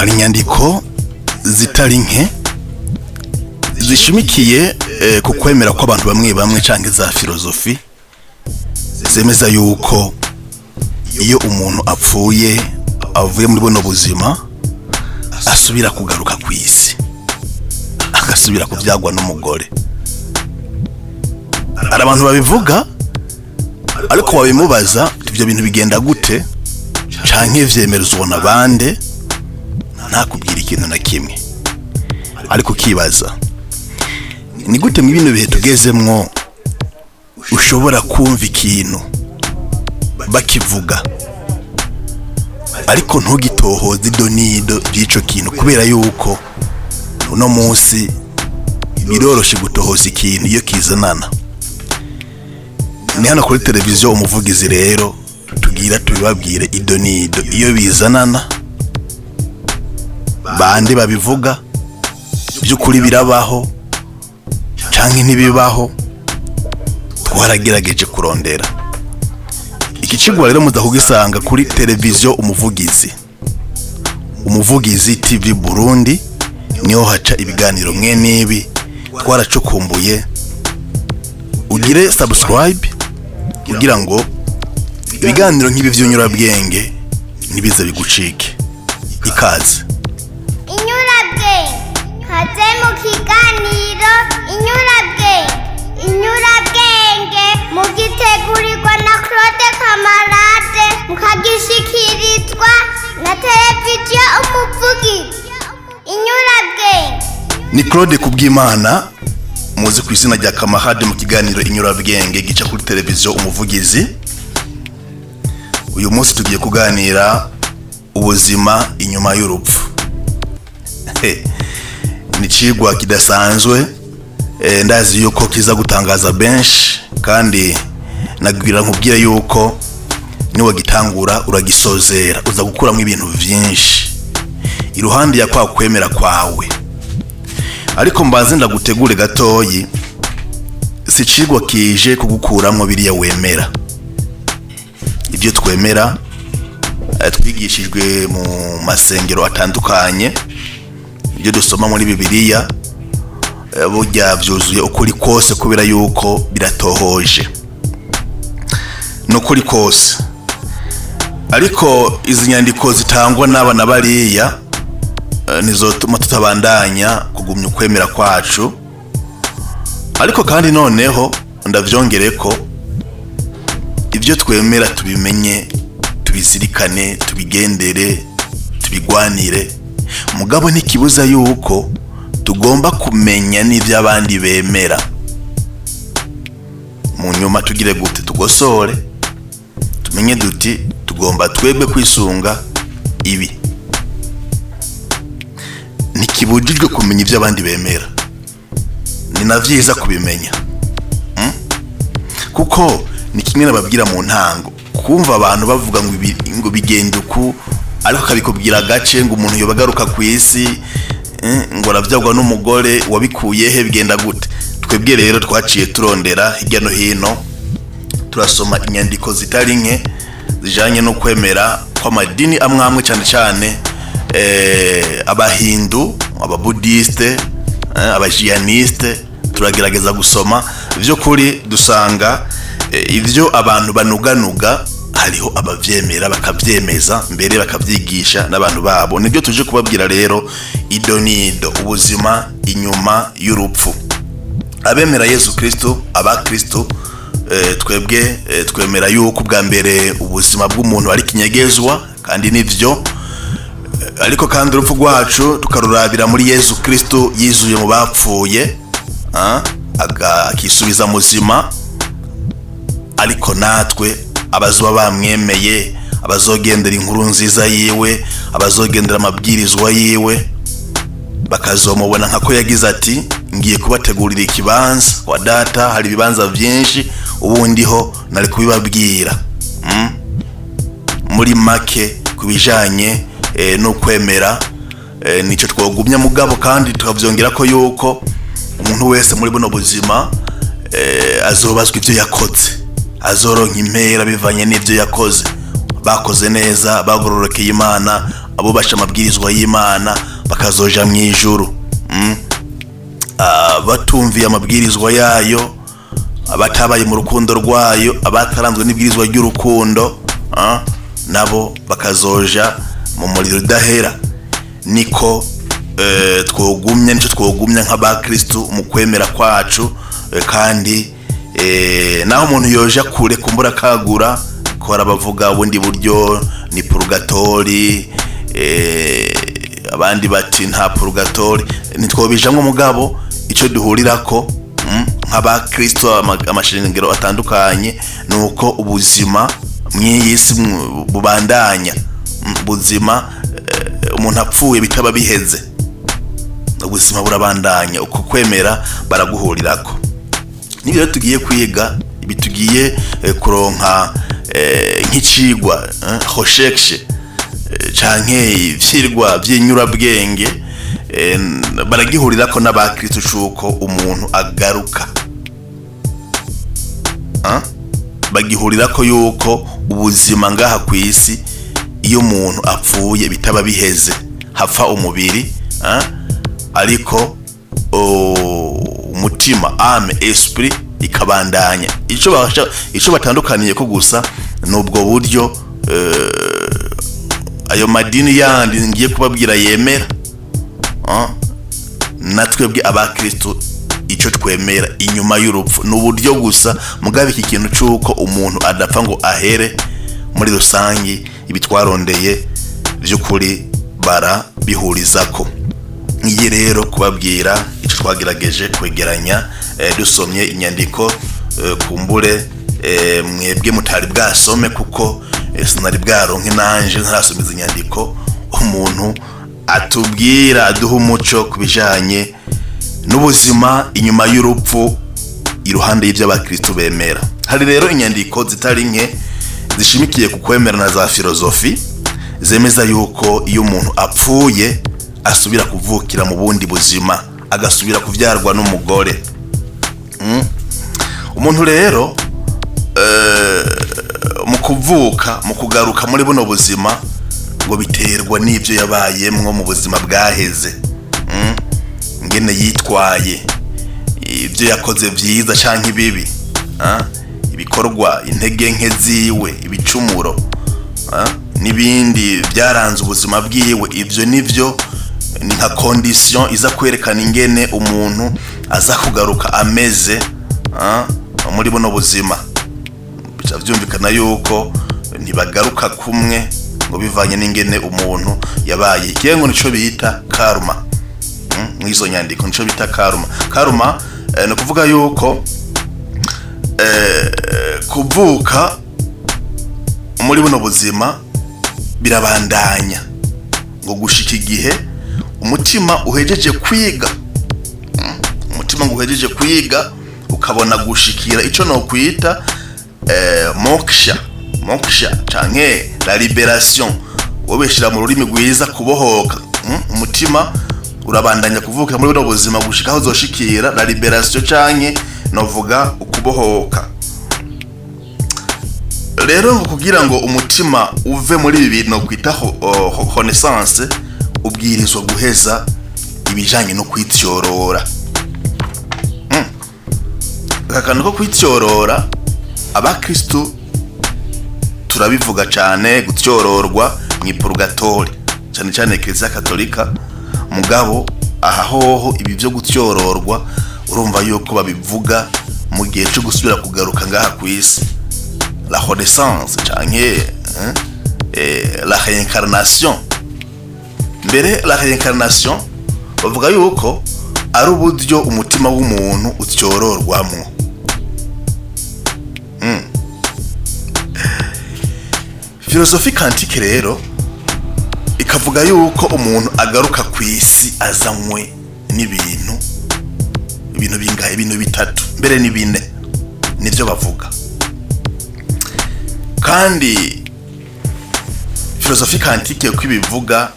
hari inyandiko zitari nke zishimikiye ku kwemera ko abantu bamwe bamwe canke za filozofi zemeza yuko iyo umuntu apfuye avuye muri buno buzima asubira kugaruka ku isi agasubira kuvyagwa n'umugore. Hari abantu babivuga ariko wabimubaza ivyo bintu bigenda gute canke vyemerezwa ubona bande ntakubwira ikintu na kimwe. Ariko kibaza ni gute mu bino bihe tugezemwo ushobora kumva ikintu bakivuga ariko ntugitohoze idonido by'ico kintu, kubera yuko uno munsi biroroshe gutohoza ikintu iyo kizanana. Ni hano kuri televiziyo umuvugizi rero tugira tubibabwire idonido iyo bizanana, bande babivuga, by'ukuri birabaho canke ntibibaho. Twaragerageje kurondera iki cigwa rero mudahugisanga kuri televiziyo umuvugizi TV Burundi, niho haca ibiganiro mwe nibi. Twaracukumbuye, ugire subscribe kugira ngo ibiganiro nk'ibi vy'Inyurabwenge nibize bigucike. Ikaze Inyurabwenge, kaze mu kiganiro Inyurabwenge mugitegurirwa na Claude Kamarade, mukagishikirizwa na televiziyo umuvugizi. Inyurabwenge ni Claude Kubwimana, muzi ku izina rya Kamarade, mu kiganiro Inyurabwenge gica kuri televiziyo umuvugizi. Uyu munsi tugiye kuganira ubuzima inyuma y'urupfu. Ni cigwa kidasanzwe, ndazi yuko kiza gutangaza benshi, kandi nagwira nkubwira yuko niwe gitangura uragisozera uza gukuramo ibintu vyinshi iruhande ya kwa kwemera kwawe. Ariko mbaze ndagutegure gatoyi, si cigwa kije kugukuramo biriya wemera. Ibyo twemera twigishijwe mu masengero atandukanye, ibyo dusoma muri Bibiliya burya vyuzuye ukuri kose, kubera yuko biratohoje n'ukuri kose. Ariko izi nyandiko zitangwa n'abana bariya nizo tuma tutabandanya kugumya ukwemera kwacu. Ariko kandi noneho ndavyongere ko ibyo twemera tubimenye, tubizirikane, tubigendere, tubigwanire. Mugabo ntikibuza yuko tugomba kumenya n'ivyo abandi bemera. Mu nyuma tugire gute tugosore, tumenye duti tugomba twebwe kwisunga ibi. Ntikibujijwe kumenya ivyo abandi bemera, ni navyiza kubimenya. Kuko ni kimwe nababwira mu ntango, kumva abantu bavuga ngo bigenda uku ariko kabikubwira gace ngo umuntu yobagaruka ku isi, ngo ravyagwa n'umugore wabikuye he, bigenda gute. Twebwe rero twaciye turondera hirya no hino, turasoma inyandiko zitari nke zijanye no kwemera kw'amadini amwamwe, cyane cyane abahindu, ababudiste, abajiyaniste. Turagerageza gusoma ivyo kuri, dusanga ivyo abantu banuganuga hariho abavyemera bakavyemeza, mbere bakavyigisha n'abantu babo. Nibyo tuje kubabwira rero idonido, ubuzima inyuma y'urupfu. Abemera Yesu Kristo, abakristo, twebwe twemera yuko bwa mbere ubuzima bw'umuntu ari kinyegezwa, kandi nivyo. Ariko kandi urupfu rwacu tukarurabira muri Yesu Kristo yizuye mu bapfuye, akisubiza muzima. Ariko natwe abazoba bamwemeye, abazogendera inkuru nziza yiwe, abazogendera amabwirizwa yiwe, bakazomubona nkako yagize ati, ngiye kubategurira ikibanza wa data, hari ibibanza vyinshi, ubundiho nari kubibabwira. Muri make kubijanye no kwemera nico twogumya. Mugabo kandi tukavyongera ko yuko umuntu wese muri buno buzima azobazwa ivyo yakoze, azoronka impera bivanye n'ivyo yakoze. Bakoze neza, bagororokeye Imana, abo basha amabwirizwa y'Imana bakazoja mu ijuru. Batumviye amabwirizwa yayo, abatabaye mu rukundo rwayo, abataranzwe n'ibwirizwa ry'urukundo, nabo bakazoja mu muriro udahera. Niko twogumya, nico twogumya nk'abakristo mu kwemera kwacu. Kandi naho umuntu yoja kure kumbura kagura ko arabavuga ubundi buryo ni purgatori, abandi bati nta purgatori, nitwobijamwe mugabo ico duhurirako nk'abakristo amashengero atandukanye nuko ubuzima mw'iyisi bubandanya. Ubuzima umuntu apfuye bitaba biheze, ubuzima burabandanya. Uko kwemera baraguhurirako. Nibyo tugiye kwiga, bitugiye kuronka nk'icigwa recherche canke ivyirwa vy'inyurabwenge, baragihurirako n'abakristo cuko umuntu agaruka. Bagihurirako yuko ubuzima ngaha kw'isi iyo umuntu apfuye bitaba biheze, hapfa umubiri ariko umutima, ame, esprit ikabandanya. Ico batandukaniye ko gusa nubwo buryo ayo madini yandi ngiye kubabwira yemera. Natwebwe abakristo ico twemera inyuma y'urupfu n'uburyo gusa, mugabe iki kintu cuko umuntu adapfa ngo ahere. Muri rusangi ibitwarondeye by'ukuri barabihurizako. Ngiye rero kubabwira ico twagerageje kwegeranya dusomye inyandiko kumbure mwebwe mutari bwasome, kuko sinari bwaronke nanje ntarasomeza inyandiko umuntu atubwira aduha umuco kubijanye n'ubuzima inyuma y'urupfu iruhande y'ivyo abakristo bemera. Hari rero inyandiko zitari nke zishimikiye ku kwemera na za filozofi zemeza yuko iyo umuntu apfuye asubira kuvukira mu bundi buzima, agasubira kuvyarwa n'umugore. Umuntu rero mu kuvuka, mu kugaruka muri buno buzima ngo biterwa n'ivyo yabayemwo mu buzima bwaheze, ngene yitwaye, ibyo yakoze vyiza canke ibibi, ibikorwa, intege nke ziwe, ibicumuro, n'ibindi byaranze ubuzima bwiwe. Ivyo nivyo ni nka condition iza kwerekana ingene umuntu aza kugaruka ameze muri buno buzima. Bica vyumvikana yuko ntibagaruka kumwe ngo bivanye n'ingene umuntu yabaye. Ikirengo nico bita karma. Mwizo nyandiko nico bita karma. Karma no kuvuga yuko kuvuka muri buno buzima birabandanya ngo gushika igihe umutima uhejeje kwiga. Umutima ngo uhejeje kwiga ukabona gushikira ico no kwita moksha canke la liberation, wobeshira mu rurimi rwiza kubohoka. Umutima urabandanya kuvuka muri buno buzima gushika aho zoshikira la liberation canke novuga ukubohoka. Rero kugira ngo umutima uve muri ibi bintu no kwita renaissance, ubwirizwa guheza ibijanye no kwityorora. Akana ko kwityorora abakristo turabivuga cyane, gutyororwa mu purgatori cyane cyane Eklezia Katolika. Mugabo aha hoho ibi byo gutyororwa urumva yuko babivuga mu gihe cyo gusubira kugaruka ngaha kw'isi, la renaissance canke la réincarnation. Mbere la réincarnation bavuga yuko ari uburyo umutima w'umuntu utyororwamwo. Filosofi kantike rero ikavuga yuko umuntu agaruka kw'isi azanywe n'ibintu bingahe, ibintu bitatu, mbere ni bine nivyo bavuga. Kandi filosofi kantike uko ibivuga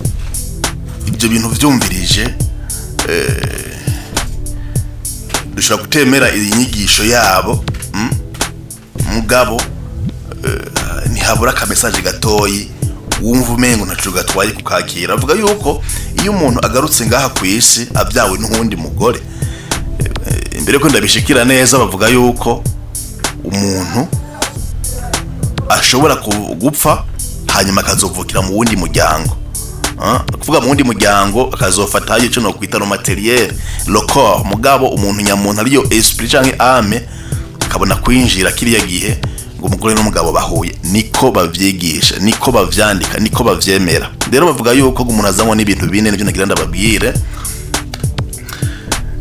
ibyo bintu vyumvirije, dushobora gutemera inyigisho yabo, mugabo ntihabura ka message gatoyi wumva umengo ntacu gatwaye kukakira. Avuga yuko iyo umuntu agarutse ngaha ku isi abyawe n'uwundi mugore, imbere ko ndabishikira neza, bavuga yuko umuntu ashobora gupfa hanyuma akazovukira mu wundi muryango. Kuvuga mu wundi muryango akazofatayo cyo no kwita no materiel le corps, mugabo umuntu nyamuntu ariyo esprit canke ame akabona kwinjira kiriya gihe ngo umugore n'umugabo bahuye. Niko bavyigisha, niko bavyandika, niko bavyemera. Rero bavuga yuko umuntu azanwa n'ibintu bine nivyo nagira ndababwire.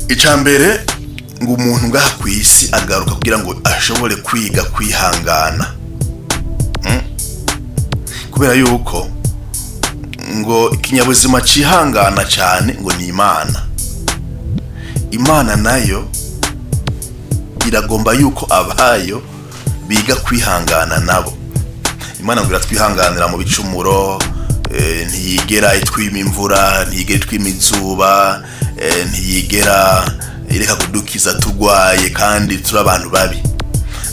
Icambere ngo umuntu ngaha ku isi agaruka kugira ngo ashobore kwiga kwihangana, kubera yuko ngo ikinyabuzima cihangana cyane ngo ni Imana. Imana nayo iragomba yuko abayo biga kwihangana nabo. Imana ngo iratwihanganira mu bicumuro, ntiyigera itwima imvura, ntiyigera itwima izuba, ntiyigera ireka kudukiza turwaye kandi turi abantu babi.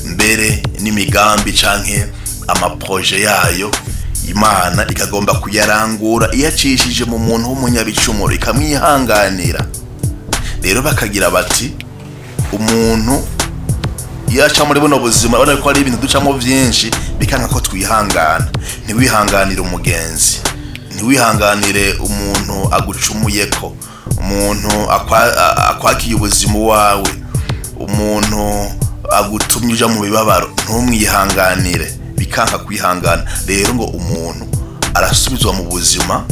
Mbere n'imigambi canke amaproje yayo Imana ikagomba kuyarangura iyacishije mu muntu w'umunyabicumuro, ikamwihanganira. Rero bakagira bati umuntu yaca muri buno buzima, urabona ko ari ibintu ducamo byinshi bikanka ko twihangana. Ntiwihanganire umugenzi, ntiwihanganire umuntu agucumuyeko, umuntu akwakiye ubuzima wawe, umuntu agutumye uja mu bibabaro, ntumwihanganire, bikanka kwihangana. Rero ngo umuntu arasubizwa mu buzima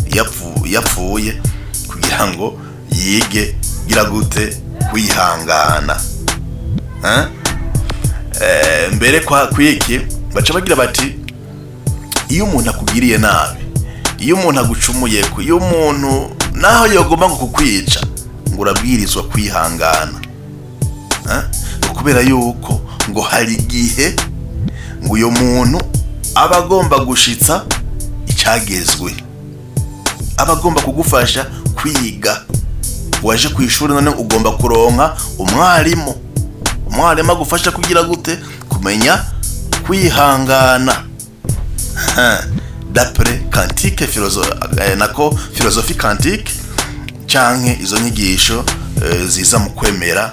yapfuye kugira ngo yige gira gute kwihangana. Mbere kwa kwiki baca bagira bati iyo umuntu akugiriye nabi, iyo umuntu agucumuye ko, iyo umuntu naho yogomba ngo kukwica, ngo urabwirizwa kwihangana. Kubera yuko ngo hari igihe ngo uyo muntu aba agomba gushitsa icagezwe, aba agomba kugufasha kwiga. Waje ku ishuri none ugomba kuronka umwarimu agufasha kugira gute kumenya kwihangana. D'après quantique philosophie quantique canke izo nyigisho ziza mu kwemera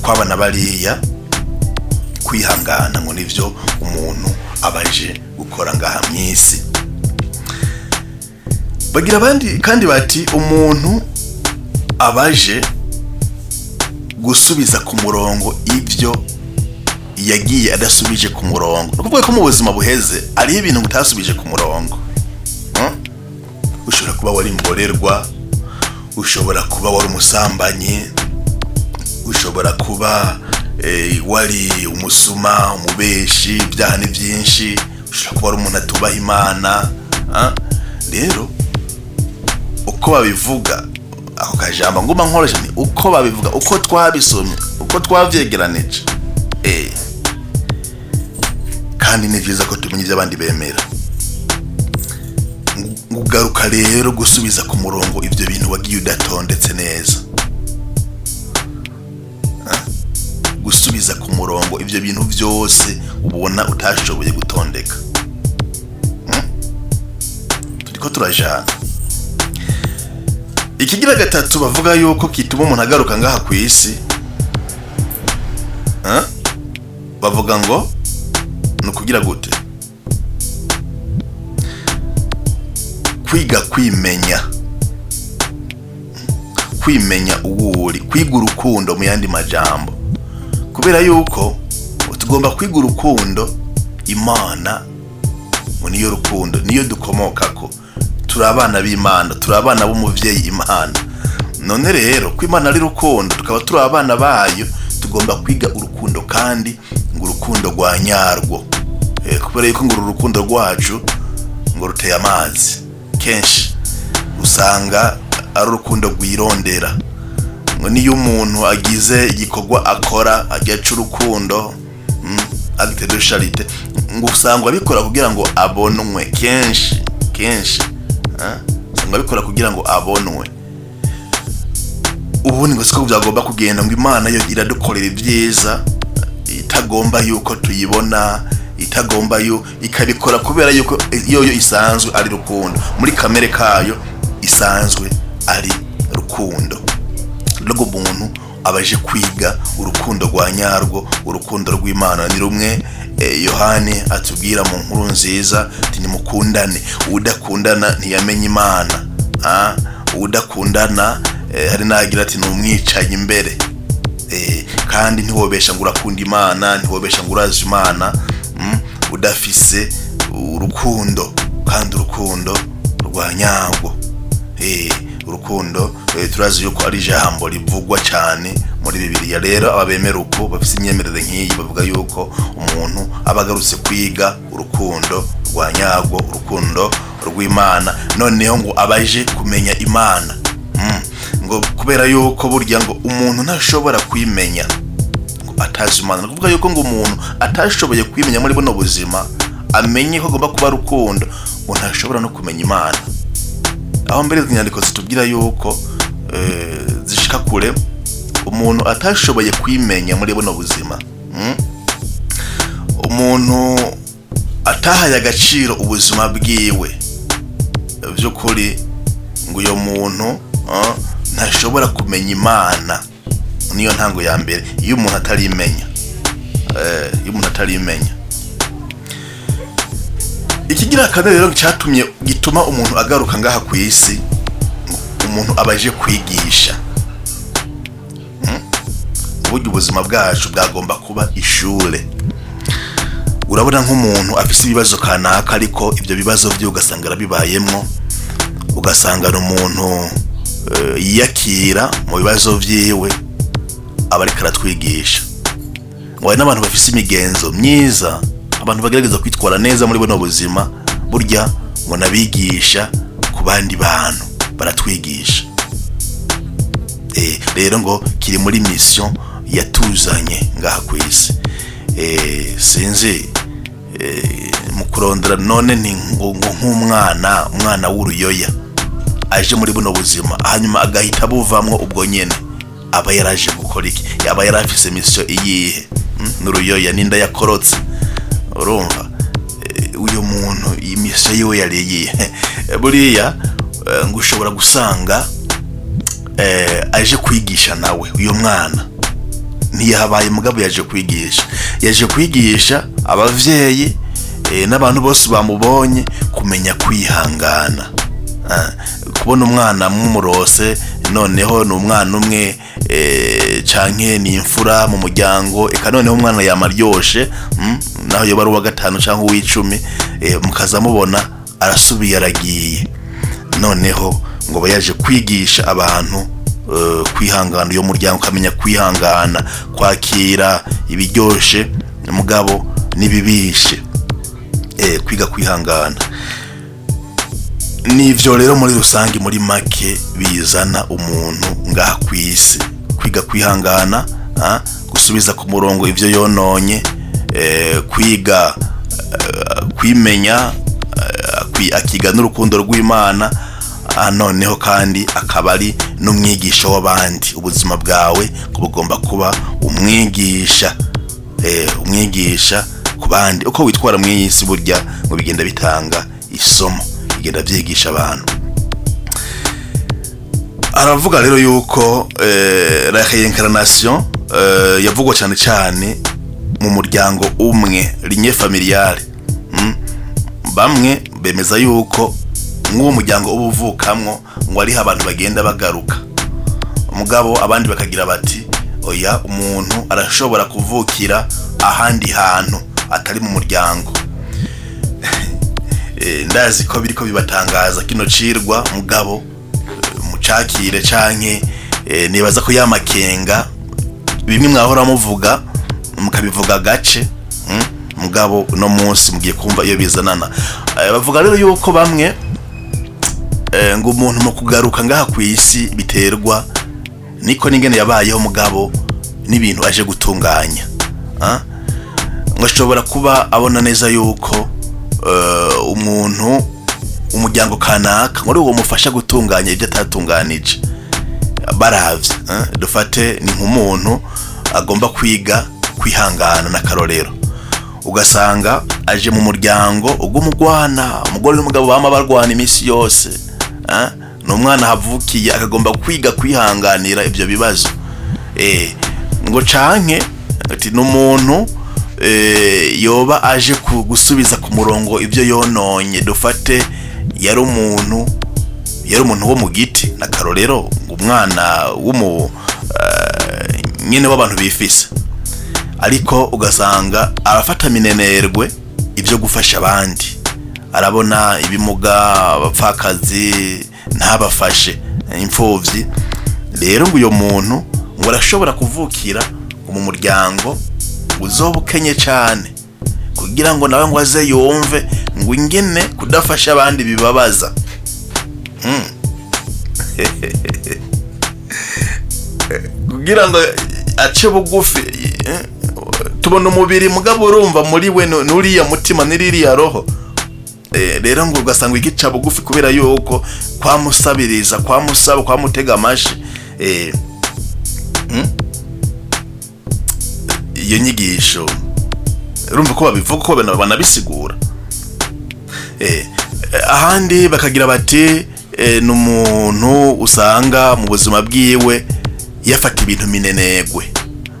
kw'abana bariya, kwihangana ngo nivyo umuntu abaje gukora ngaha mw'isi. Bagira abandi kandi bati umuntu abaje gusubiza ku murongo ibyo yagiye adasubije ku murongo. Ukuvuga ko mu buzima buheze ari ibintu utasubije ku murongo. Ushobora kuba wari imborerwa, ushobora kuba wari umusambanyi, ushobora kuba wari umusuma, umubeshi, ibyaha ni byinshi, ushobora kuba wari umuntu atubaha Imana. Rero uko babivuga ako kajambo ngoma nkoroje, ni uko babivuga, uko twabisomye, uko twavyegeranije. Kandi ni byiza ko tumenye ibyo abandi bemera. Ngugaruka rero gusubiza ku murongo ibyo bintu wagiye udatondetse neza, gusubiza ku murongo ibyo bintu byose ubona utashoboye gutondeka. Turiko turajana. Ikigira gatatu bavuga yuko kituma umuntu agaruka ngaha ku isi, bavuga ngo nukugira gute kwiga kwimenya uwuri, kwiga urukundo mu yandi majambo. Kubera yuko tugomba kwiga urukundo. Imana ngo niyo rukundo, niyo dukomokako, turi abana b'Imana, turi abana b'umuvyeyi Imana. None rero ko Imana ari rukundo, tukaba turi abana bayo, tugomba kwiga urukundo, kandi ngo urukundo rwa nyarwo. Kubera yuko ngo urukundo rwacu ngo ruteye amazi, kenshi usanga ari urukundo rwirondera. Ngo niyo umuntu agize igikorwa akora agaca urukundo, acte de charité, ngo usanga abikora kugira ngo abonwe, kenshi usanga abikora kugira ngo abonwe. Ubundi ngo siko byagomba kugenda, ngo Imana yo iradukorera ibyiza itagomba yuko tuyibona, itagomba yo ikabikora kubera yuko yo isanzwe ari rukundo, muri kamere kayo isanzwe ari rukundo. Rwo umuntu abaje kwiga urukundo rwa nyarwo, urukundo rw'Imana. Ni rumwe Yohani atubwira mu nkuru nziza ati nimukundane, udakundana ntiyamenye Imana. Udakundana hari nagira ati numwicaye imbere. Kandi ntiwobesha ngo urakunda Imana, ntiwobesha ngo urazi Imana udafise urukundo, kandi urukundo rwa nyarwo. Urukundo turazi yuko ari ijambo rivugwa cyane muri Bibiliya. Rero ababemera uko bafise imyemerere nk'iyi bavuga yuko umuntu abagarutse kwiga urukundo rwa nyarwo, urukundo rw'Imana, noneho ngo abaje kumenya Imana. Ngo kubera yuko burya ngo umuntu ntashobora kwimenya ngo atazi Imana. Kuvuga yuko ngo umuntu atashoboye kwimenya muri buno buzima amenye ko agomba kuba rukundo, ngo ntashobora no kumenya Imana. Aho mbere inyandiko zitubwira yuko zishika kure umuntu atashoboye kwimenya muri buno buzima, umuntu atahaye agaciro ubuzima bwiwe, by'ukuri ngo uyo muntu ntashobora kumenya Imana. Niyo ntango ya mbere iyo umuntu atarimenya, Ikigira kandi rero gituma umuntu agaruka ngaha ku isi, umuntu abaje kwigisha. Uburyo ubuzima bwacu bwagomba kuba ishure. Urabona nk'umuntu afise ibibazo kanaka, ariko ibyo bibazo byo ugasanga arabibayemwo, ugasanga umuntu yiyakira mu bibazo vyiwe aba ariko aratwigisha. Ngo hari n'abantu bafise imigenzo myiza, abantu bagerageza kwitwara neza muri buno buzima, burya ngo nabigisha ku bandi bantu, baratwigisha. Rero ngo kiri muri mission yatuzanye ngaha ku isi. Sinzi mu kurondera none ni nk'umwana w'uruyoya aje muri buno buzima, hanyuma agahita buvamwo ubwo nyene, aba yaraje gukora iki? Yaba yarafise mission iyihe? N'uruyoya ninda yakorotse. Urumva uyu muntu iyi mission yiwe yariye. Buriya ngo ushobora gusanga aje kwigisha nawe. Uyo mwana ntiyabaye mugabo yaje kwigisha abavyeyi n'abantu bose bamubonye kumenya kwihangana. Kubona umwana mumurose noneho ni umwana umwe canke ni imfura mu muryango, eka noneho umwana yamaryoshe, naho yoba ari uwa 5 canke uw'icumi, mukaza mubona arasubiye aragiye. Noneho ngo bayaje kwigisha abantu kwihangana. Uyo muryango ukamenya kwihangana, kwakira ibiryoshe mugabo nibibishe, kwiga kwihangana. Nivyo rero muri rusangi, muri make bizana umuntu ngaha ku isi, kwiga kwihangana, gusubiza ku murongo ivyo yononye, kwiga kwimenya, akiga n'urukundo rw'Imana. Noneho kandi akaba ari n'umwigisha w'abandi. Ubuzima bwawe bugomba kuba umwigisha, umwigisha ku bandi. Uko witwara mu isi burya ngo bigenda bitanga isomo, bigenda byigisha abantu. Aravuga rero yuko la réincarnation yavugwa cyane cyane mu muryango umwe, lignée familiale. Bamwe bemeza yuko nk'uwo muryango ubuvukamwo ngo ari abantu bagenda bagaruka, mugabo abandi bakagira bati oya, umuntu arashobora kuvukira ahandi hantu atari mu muryango. Ndazi ko biriko bibatangaza kino cirwa, mugabo mucakire canke nibaza ko yamakenga bimwe mwahora muvuga mukabivuga gace, mugabo no munsi mugiye kumva iyo bizanana. Bavuga rero yuko bamwe ngo umuntu mu kugaruka ngaha ku isi biterwa niko ningene yabayeho, mugabo n'ibintu aje gutunganya. Ngo ashobora kuba abona neza yuko umuntu umuryango kanaka muri uwo mufasha gutunganya ibyo atatunganije. Baravye dufate ni nk'umuntu agomba kwiga kwihangana na karorero. ugasanga aje mu muryango ugumugwana umugore n'umugabo bama barwana imisi yose n'umwana havukiye akagomba kwiga kwihanganira ibyo bibazo ngo canke ati n'umuntu yoba aje gusubiza ku murongo ibyo yononye dufate yari umuntu wo mu giti na karorero umwana nyine w'abantu bifise ariko ugasanga arafata minenerwe ibyo gufasha abandi arabona ibimuga abapfakazi ntabafashe imfuvyi rero ngo uyo muntu ngo arashobora kuvukira mu muryango uzobukenye cyane kugira ngo nawe ngo aze yumve ngo ingene kudafasha abandi bibabaza kugira ngo ace bugufi tubona umubiri mugabo urumva muri we nuriya mutima niririya roho rero ngo ugasanga igica bugufi kubera yuko kwamusabiriza kwamusaba kwamutega amashi iyo nyigisho urumva ko babivuga ko banabisigura ahandi bakagira bati n'umuntu usanga mu buzima bwiwe yafata ibintu minenegwe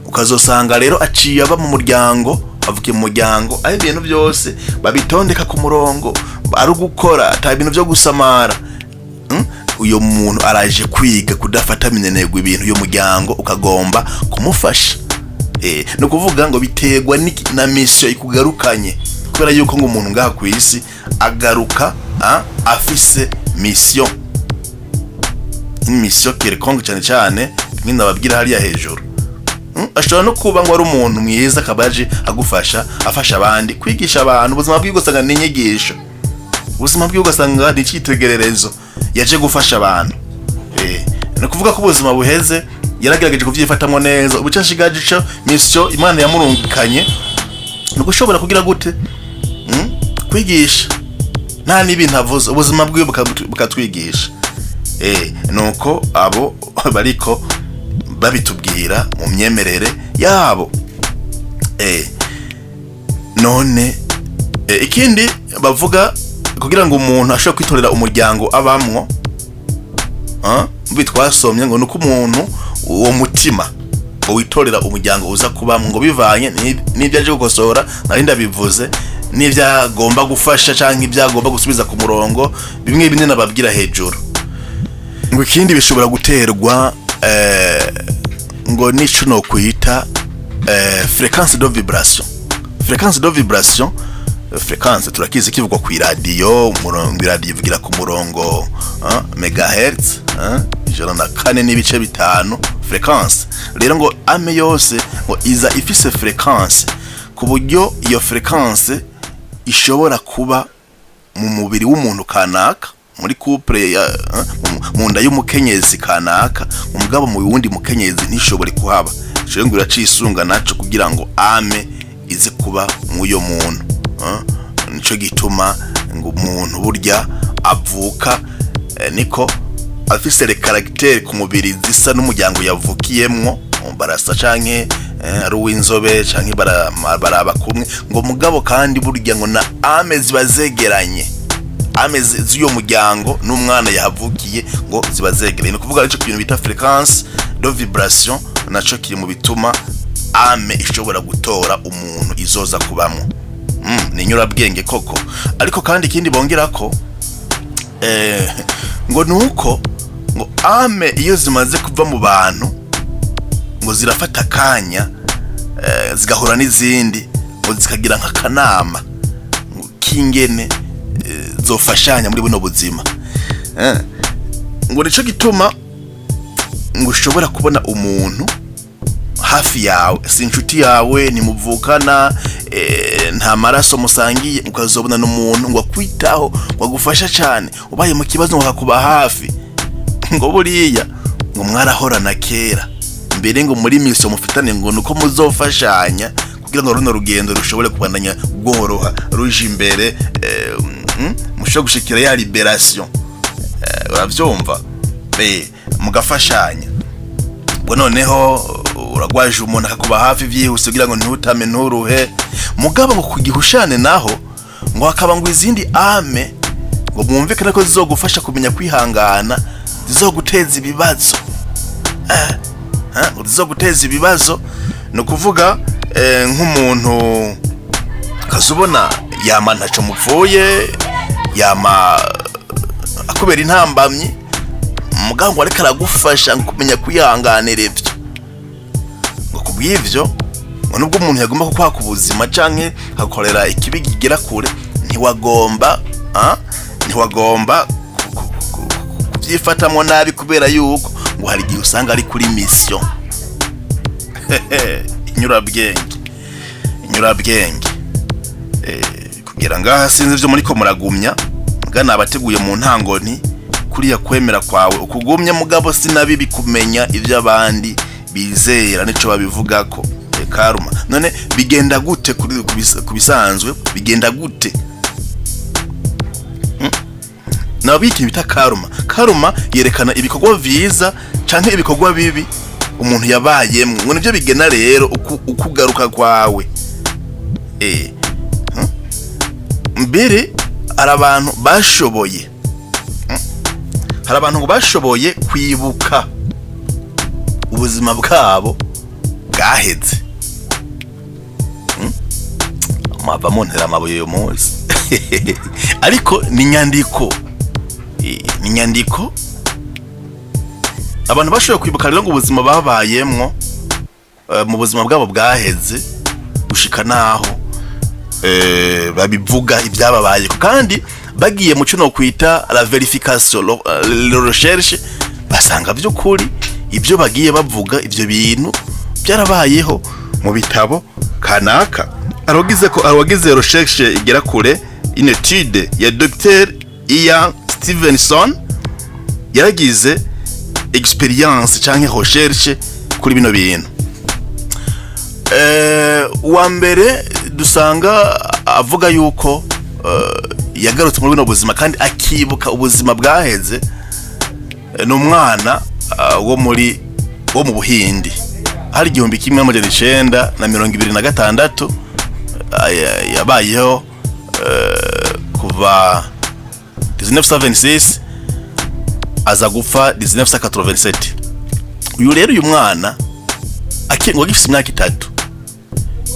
ukazosanga rero aciye aba mu muryango avukiye mu muryango aho ibintu byose babitondeka ku murongo ari gukora ata ibintu byo gusamara uyo muntu araje kwiga kudafata minenegwe ibintu yo muryango ukagomba kumufasha no kuvuga ngo bitegwa na mission ikugarukanye kubera yuko ngo umuntu ngaha ku isi agaruka afise mission quelconque cyane nyine ababwira hariya hejuru ashobora no kuba ngo ari umuntu mwiza kabaje agufasha afasha abandi kwigisha abantu ubuzima bw'ibwo ugasanga ni inyigisho ubuzima bw'ibwo ugasanga ni icyitegererezo yaje gufasha abantu no kuvuga ko ubuzima buheze yaragerageje kuvyifatamwo neza ubucashigaje cyo mission Imana yamurungikanye no gushobora kugira gute kwigisha nta n'ibintu avuze ubuzima bw'ibwo bukatwigisha nuko abo bariko babitubwira mu myemerere yabo none ikindi bavuga kugira ngo umuntu ashobore kwitorera umuryango abamwo bitwasomye ngo nuko umuntu uwo mutima ngo witorera umuryango uza kubamwo ngo bivanye n'ibyo aje gukosora nari ndabivuze n'ivyagomba gufasha canke ivyagomba gusubiza ku murongo bimwe bine nababwira hejuru ngo ikindi bishobora guterwa ngo nico no kwita fréquence de vibration fréquence turakizi kivugwa ku radio umurongo radio ivugira ku murongo megahertz 104 n'ibice bitanu fréquence rero ngo ame yose ngo iza ifise fréquence ku buryo iyo fréquence ishobora kuba mu mubiri w'umuntu kanaka muri couple mu nda y'umukenyezi kanaka umugabo mu wundi mukenyezi ntishobore kuhaba cyo ngo iracisunga naco kugira ngo ame ize kuba muyo muntu nico gituma ngo umuntu burya avuka niko afise le caractère ku mubiri zisa n'umuryango yavukiyemwo barasa canke ari uw'inzobe canke baraba kumwe ngo mugabo kandi burya ngo na ame zibazegeranye amezi z'uyo muryango n'umwana yahavukiye ngo zibazegeranye no kuvuga ico kintu bita fréquence de vibration naco kiri mu bituma ame ishobora gutora umuntu izoza kubamwo ni nyurabwenge koko ariko kandi ikindi bongerako ngo nuko ngo ame iyo zimaze kuva mu bantu ngo zirafata kanya zigahura n'izindi ngo zikagira nk'akanama k'ingene zofashanya muri buno buzima ngo nico gituma ngo ushobora kubona umuntu hafi yawe si inshuti yawe ni muvukana nta maraso musangiye ukazobona n'umuntu ngo kwitaho ngo gufasha cyane ubaye mu kibazo ngo hakuba hafi ngo buriya ngo mwarahorana kera mbere ngo muri mission mufitane ngo nuko muzofashanya kugira ngo runo rugendo rushobore kubandanya bworoha ruje imbere mushobora gushikira ya liberation uravyumva mugafashanya ngo noneho uragwaje umuntu akakuba hafi vyihuse kugira ngo ntutame nturuhe mugabo ngo kugihushane naho ngo hakaba ngo izindi ame ngo mwumvikane ko zizogufasha kumenya kwihangana, zizoguteza ibibazo zizoguteza ibibazo. No kuvuga nk'umuntu kazubona yama ntaco mupfuye, yama akubera intambamyi, mugabo ariko aragufasha kumenya kwihanganira ivyo. Ngo kubw'ivyo ngo nubwo umuntu yagomba kukwaka ubuzima canke akakorera ikibi kigera kure, ntiwagomba kubyifatamwo nabi, kubera yuko ngo hari igihe usanga ari kuri mission. inyurabwenge kugira ngaha sinzi ivyo muriko muragumya, ngana abateguye mu ntango nti kuriya kwemera kwawe ukugumya, mugabo sinabi bikumenya ivyo abandi bizera nico babivugako. Karma none bigenda gute kubisanzwe, bigenda gute? Nabiki bita karma yerekana ibikorwa vyiza canke ibikorwa bibi umuntu yabayemwe, ngo nivyo bigena rero ukugaruka kwawe. Mbere hari abantu bashoboye kwibuka ubuzima bwabo bwaheze. Mava montera amabuye yo munsi ariko ni nyandiko abantu bashoboye kwibuka rero ngo ubuzima babayemwo mu buzima bwabo bwaheze, gushika naho babivuga ibyababaye, kandi bagiye mu cyo kwita la verification, le recherche, basanga by'ukuri ibyo bagiye bavuga ivyo bintu byarabayeho mu bitabo kanaka. Abagize recherche igera kure, une étude ya Dr. Ian Stevenson yaragize experience canke recherche kuri bino bintu. Wa mbere dusanga avuga yuko yagarutse muri bino buzima kandi akibuka ubuzima bwaheze, n'umwana wo mu Buhindi, hari 1926 yabayeho kuva 1976 aza gupfa 1987. Uyu rero uyu mwana ngo gifite imyaka 3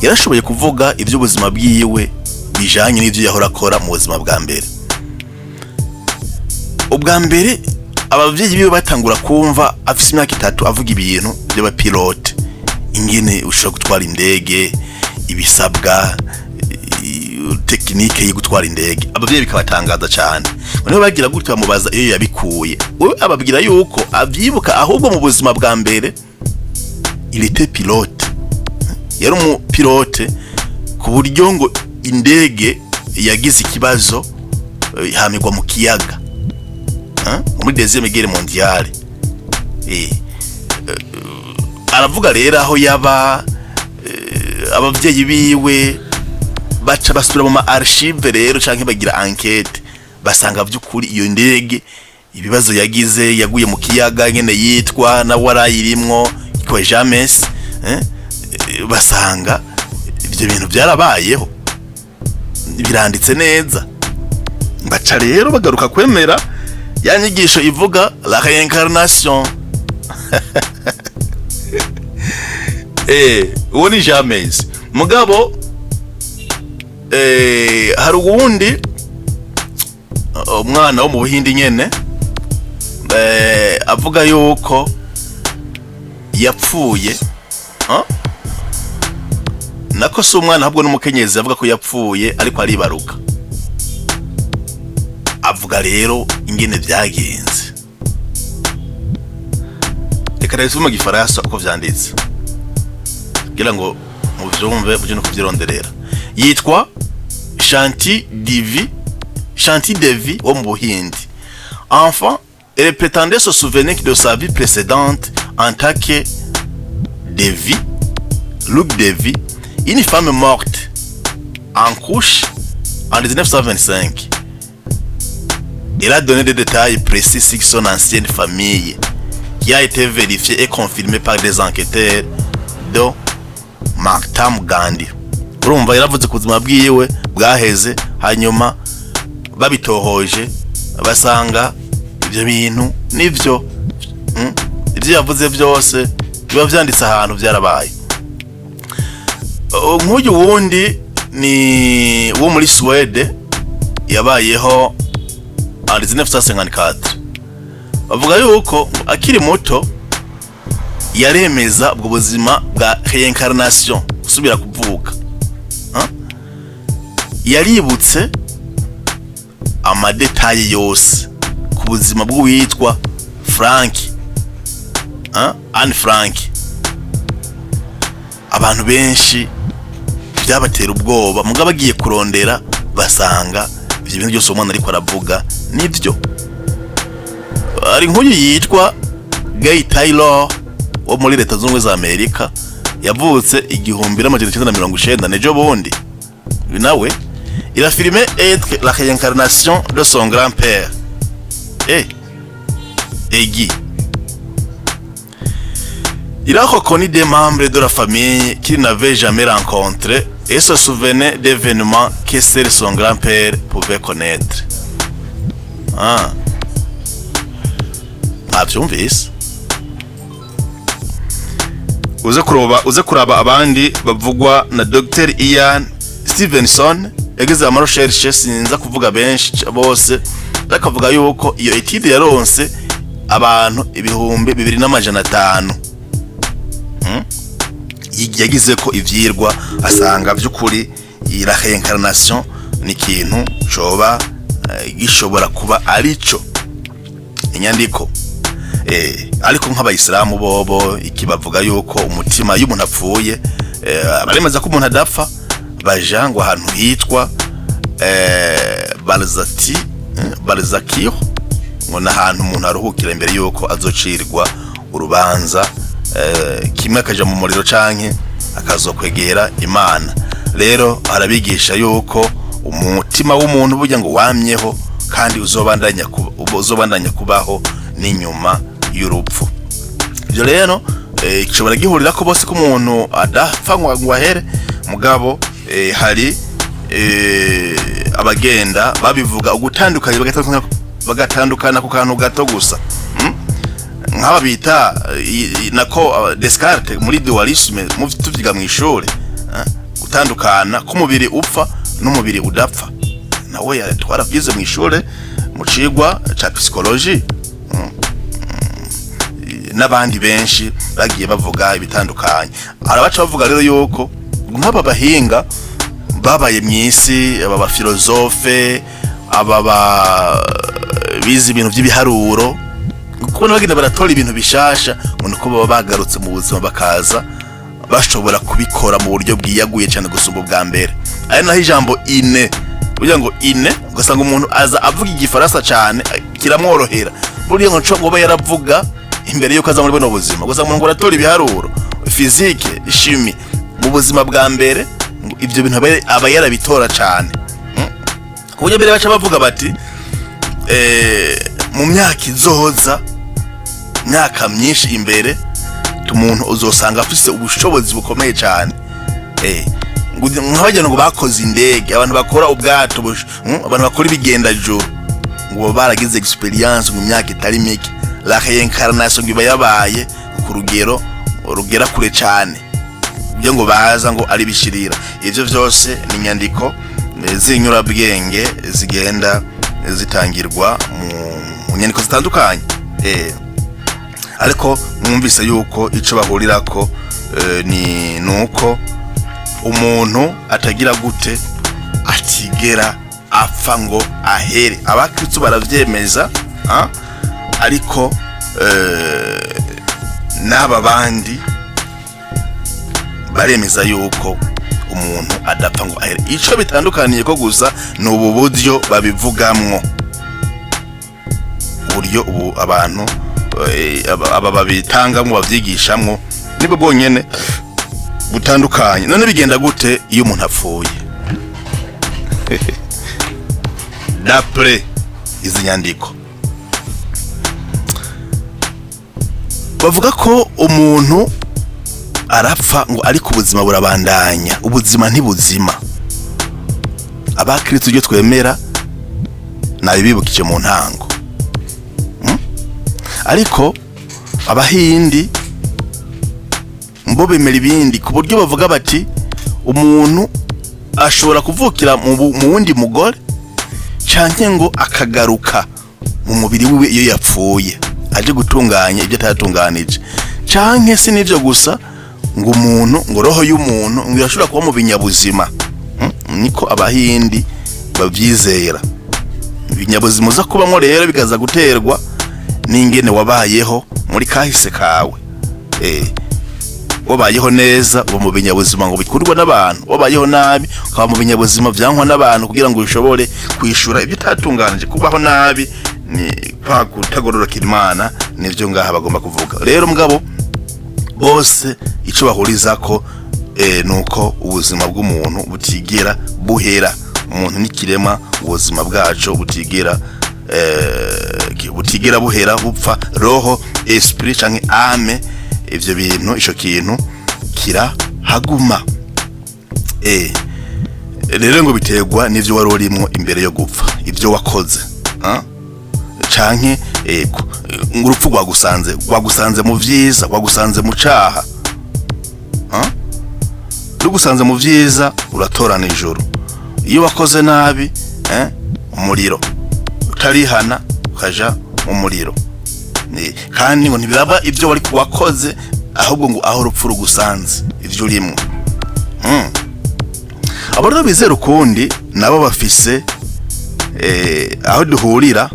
yarashoboye kuvuga iby'ubuzima bwiwe bijanye n'ivyo yahora akora mu buzima bwa mbere. Ubwa mbere abavyeyi biwe batangura kumva afite imyaka 3 avuga ibintu by'abapilote, ingene ushobora gutwara indege, ibisabwa, tekinike yo gutwara indege. Abavyeyi bikabatangaza cyane, niho bagira gutyo bamubaza iyo yabikuye. We ababwira yuko avyibuka ahubwo mu buzima bwa mbere il était pilote, yari umupilote, ku buryo ngo indege yagize ikibazo hamigwa mu kiyaga muri deuxième guerre mondiale. Aravuga rero aho yaba, abavyeyi biwe baca basubira mu ma archive rero canke bagira enquête, basanga by'ukuri iyo ndege ibibazo yagize, yaguye mu kiyaga, ngene yitwa na warayirimwo ko James, basanga ibyo bintu byarabayeho, biranditse neza. Baca rero bagaruka kwemera ya nyigisho ivuga la réincarnation. Uwo ni James. Mugabo hari uwundi umwana wo mu Buhindi nyene avuga yuko yapfuye, nako si umwana ahubwo n'umukenyezi avuga ko yapfuye ariko aribaruka. Avuga rero ingene byagenze. Reka rero mu gifaransa uko vyanditse kugira ngo muvyumve buje no kuvyironderera. Yitwa Shanti Devi wo mu Buhindi. Enfant, elle prétendait se souvenir de sa vie précédente en tant que Devi, Luke Devi, une femme morte en couche en 1925. Elle a donné des détails précis sur son ancienne famille, qui a été vérifiée et confirmée par des enquêteurs, dont Mahatma Gandhi. urumva yaravuze ku buzima bwiwe bwaheze, hanyuma babitohoje basanga ibyo bintu nivyo ibyo yavuze byose biba vyanditse ahantu byarabaye. Nk'uyu wundi ni wo muri Swede yabayeho en 1954. Bavuga yuko akiri muto yaremeza ubwo buzima bwa reincarnation, gusubira kuvuka. Yaributse amadetaye yose ku buzima bw'uwitwa Frank, Anne Frank. Abantu benshi byabatera ubwoba, mugabo bagiye kurondera basanga ibyo bintu byose umwana ariko aravuga nibyo. Ari nk'uyu yitwa Guy Taylor wo muri Leta Zunze Ubumwe za Amerika, yavutse 1990 nejo bundi. Nawe il a filmé être la réincarnation de son grand-père. Guy. Il a reconnu des membres de la famille qu'il n'avait jamais rencontrés et se souvenait d'événements que seul son grand-père pouvait connaître. Abyumvise. Uze kuraba abandi bavugwa na Dr. Ian Stevenson, yagize amarecherche sinza kuvuga benshi bose, akavuga yuko iyo etide yaronse abantu 2500. Yagize ko ivyirwa asanga by'ukuri iyi reincarnation ni ikintu coba gishobora kuba arico inyandiko. Ariko nk'abayisilamu bobo ikibavuga yuko umutima y'umuntu apfuye, baremeza ko umuntu adapfa, baja ngo ahantu hitwa Barzakir, ngo nahantu umuntu aruhukira imbere yuko azocirwa urubanza, kimwe akaja mu muriro canke akazokwegera Imana. Rero arabigisha yuko umutima w'umuntu burya ngo wamyeho kandi uzobandanya kubaho n'inyuma y'urupfu. Ibyo rero kishobora gihurira ko bose ko umuntu adapfa ngo ahere, mugabo hari abagenda babivuga ugutandukanye bagatandukana ku kantu gato gusa. Nk'aba bita nako Descartes muri dualisme tuvyiga mu ishuri, gutandukana k'umubiri upfa n'umubiri udapfa. Nawe twaravyize mu ishuri mu cigwa ca psychologie. N'abandi benshi bagiye bavuga ibitandukanye. Arabaca bavuga rero yuko nk'aba bahinga babaye mw'isi, aba ba philosophe, aba bize ibintu by'ibiharuro, kuko bagenda baratora ibintu bishasha, nuko baba bagarutse mu buzima bakaza bashobora kubikora mu buryo bwiyaguye cyane gusumba bwa mbere. Ari naho ijambo ine, burya ngo ine ugasanga umuntu aza avuga igifaransa cyane kiramworohera, burya ngo nco ngo yaravuga imbere yuko aza muri bino buzima. Ugasanga umuntu aratora ibiharuro, physique, chimie mu buzima bwa mbere, ibyo bintu aba yarabitora cyane. Kuburyo mbere baca bavuga bati mu myaka izoza, myaka myinshi imbere, umuntu uzosanga afise ubushobozi bukomeye cyane. Nk'abajyana ngo bakoze indege, abantu bakora ubwato, abantu bakora ibigendajuru, ngo baragize experience mu myaka itari mike. La reincarnation ngo yabaye ku rugero rugera kure cyane, byo ngo baza ngo ari bishirira. Ivyo byose ni nyandiko z'inyurabwenge zigenda zitangirwa mu nyandiko zitandukanye. Ariko mwumvise yuko ico bahurirako ni nuko umuntu atagira gute atigera apfa ngo ahere. Abakristo baravyemeza, ariko n'aba bandi baremeza yuko umuntu adapfa ngo ahere. Ico bitandukaniye ko gusa ni ubu buryo babivugamwo, uburyo ubu abantu aba babitangamwo bavyigishamwo nibwo bwonyene butandukanye. None bigenda gute iyo umuntu apfuye? D'après izi nyandiko bavuga ko umuntu arapfa ngo ariko ubuzima burabandanya. Ubuzima ntibuzima. Abakristo ibyo twemera nabibibukije mu ntango. Ariko abahindi mbo bemera ibindi ku buryo bavuga bati umuntu ashobora kuvukira mu wundi mugore canke ngo akagaruka mu mubiri wiwe iyo yapfuye aje gutunganya ibyo atatunganije, canke si nivyo gusa ngo umuntu ngo roho y'umuntu ngo irashobora kuba mu binyabuzima. Niko abahindi bavyizera. Ibinyabuzima uza kubamwo rero bigaza guterwa n'ingene wabayeho muri kahise kawe. Wabayeho neza uba mu binyabuzima ngo bikurwa n'abantu, wabayeho nabi ukaba mu binyabuzima vyankwa n'abantu kugira ngo bishobore kwishura ibyo utatunganije. Kubaho nabi ni kwa kutagororokera Imana, nivyo ngaha bagomba kuvuga. Rero mugabo bose ico bahurizako nuko ubuzima bw'umuntu butigera buhera. Umuntu nikirema, ubuzima bwacu butigera buhera, bupfa. Roho, esprit canke ame, ivyo bintu, ico kintu kirahaguma. Rero ngo biterwa n'ivyo wari urimo imbere yo gupfa, ivyo wakoze, canke urupfu rwagusanze mu vyiza, rwagusanze mu caha. Rugusanze mu vyiza uratorana ijuru. Iyo wakoze nabi, umuriro, utarihana ukaja mu muriro. Kandi ngo ntibiraba ibyo wari wakoze, ahubwo ngo aho urupfu rugusanze ivyo urimo. Abo rero bizera ukundi nabo bafise aho duhurira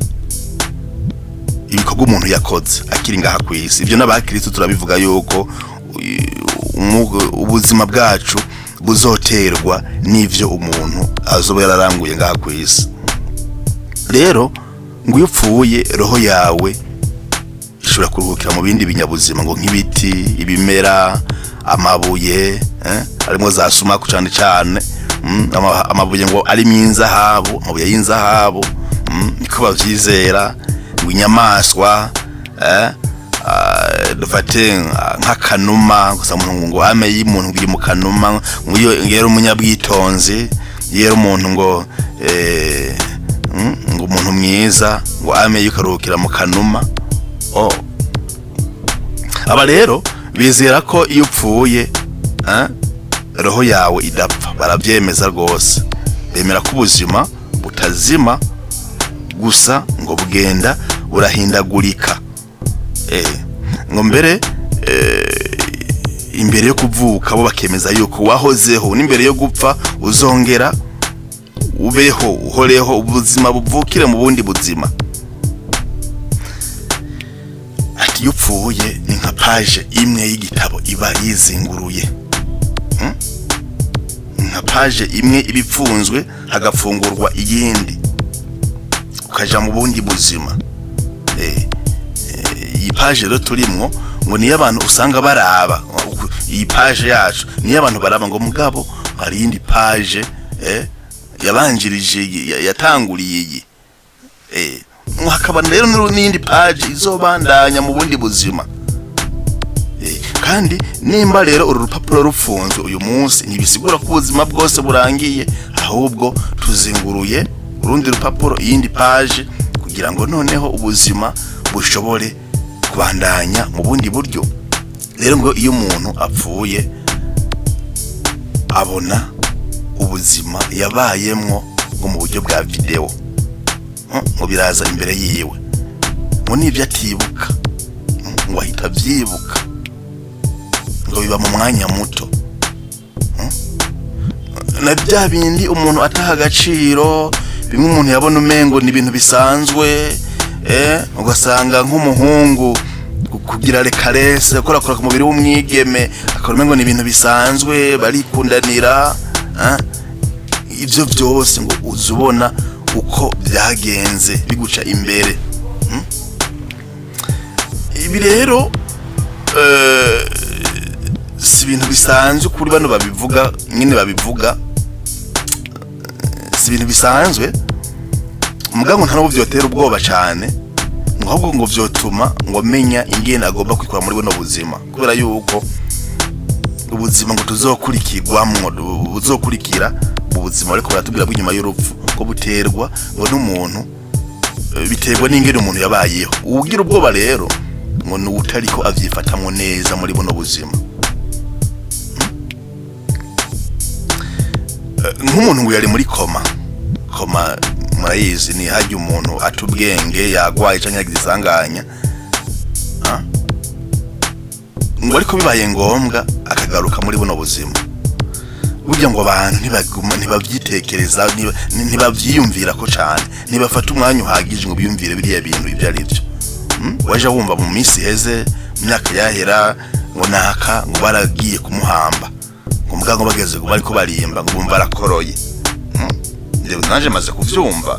ibikorwa umuntu yakoze akiri ngaha kw'isi. Ivyo n'abakristo turabivuga yuko ubuzima bwacu buzoterwa n'ivyo umuntu azoba yararanguye ngaha kw'isi. Rero ngo iyo upfuye roho yawe ishobora kuruhukira mu bindi binyabuzima ngo nk'ibiti, ibimera, amabuye, harimo za sumaku cyane cyane, amabuye ngo ari mw'inzahabu, amabuye y'inzahabu, niko bavyizera. Ngo inyamaswa, dufate nk'akanuma, gusa umuntu ngo ame y'umuntu ngiri mu kanuma, ngo yero umunyabwitonzi, yero umuntu ngo umuntu mwiza, ngo ame yukaruhukira mu kanuma. Aba rero bizera ko iyo upfuye roho yawe idapfa. Baravyemeza rwose. Bemera ko ubuzima butazima gusa ngo bugenda burahindagurika. Ngo mbere imbere yo kuvuka bo bakemeza yuko wahozeho, n'imbere yo gupfa uzongera ubeho, uhoreho, ubuzima buvukire mu bundi buzima. Ati iyo upfuye ni nka page imwe y'igitabo iba yizinguruye. Nka page imwe ibipfunzwe hagafungurwa iyindi ukaja mu bundi buzima. Iyi page rero turimwo ngo niyo abantu usanga baraba. Iyi page yacu niyo abantu baraba ngo mugabo hari iyindi page yabanjirije yatanguriye iyi. Hakaba rero n'indi page izobandanya mu bundi buzima. Kandi nimba rero uru rupapuro rufunzwe uyu munsi ntibisigura ko ubuzima bwose burangiye, ahubwo tuzinguruye urundi rupapuro, iyindi page, kugira ngo noneho ubuzima bushobore kubandanya mu bundi buryo. Rero ngo iyo umuntu apfuye abona ubuzima yabayemwo ngo mu buryo bwa video, ngo biraza imbere yiwe, ngo nivyo atibuka ngo ahita avyibuka, ngo biba mu mwanya muto. Na bya bindi umuntu ataha agaciro, bimwe umuntu yabona umengo ni ibintu bisanzwe, ugasanga nk'umuhungu kugira rekarese korakora ku mubiri w'umwigeme akora umengo ni ibintu bisanzwe, barikundanira. Ivyo byose ngo uzubona uko byagenze biguca imbere. Ibi rero si ibintu bisanzwe kuri bano babivuga, nyine babivuga si ibintu bisanzwe. Mugango nta n'ubwo vyotera ubwoba cyane, ahubwo ngo vyotuma ngo menya ingene agomba kwikora muri buno buzima, kubera yuko ubuzima ngo tuzokurikirwamwo buzokurikira ubuzima ariko baratubwira bwo nyuma y'urupfu ko buterwa ngo n'umuntu biterwa n'ingene umuntu yabayeho. Ugira ubwoba rero ngo n'utariko avyifatamwo neza muri buno buzima. Nk'umuntu ngo yari muri koma murayizi ni hajya umuntu atubwenge yagwaye canke yagize isanganya ngo ariko bibaye ngombwa akagaruka muri buno buzima. Burya ngo abantu ntibavyitekereza ntibavyiyumvira ko cane, ntibafata umwanya uhagije ngo biyumvire biriya bintu ibyo ari byo. Waje wumva mu minsi heze myaka yahera ngo naka ngo baragiye kumuhamba ngo muganga bageze ngo bariko barimba ngo bumva arakoroye. Ndebe naje maze kuvyumva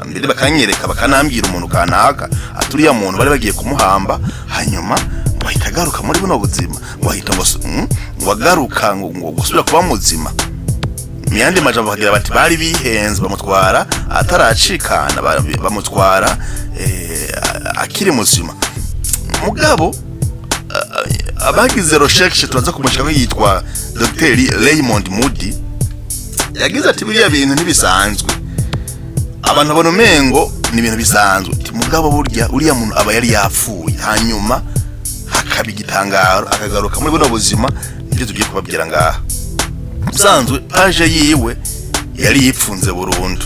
mbere bakanyereka bakanambira umuntu kanaka aturiya muntu bari bagiye kumuhamba hanyuma bahita garuka muri buno buzima bahita ngo wagaruka ngo gusubira kuba muzima. Miyandi majambo bagira bati bari bihenze bamutwara ataracikana bamutwara akiri muzima. Mugabo abagize recherche turaza kumushaka yitwa Dr. Raymond Moody yagize ati biriya bintu ntibisanzwe, abantu bona umengo ni ibintu bisanzwe. Mugabo burya uriya muntu aba yari yapfuye hanyuma hakabigitangaro akagaruka muri buno buzima. Nibyo tugiye kubabwira ngaha. Musanzwe aje yiwe yari yipfunze burundu,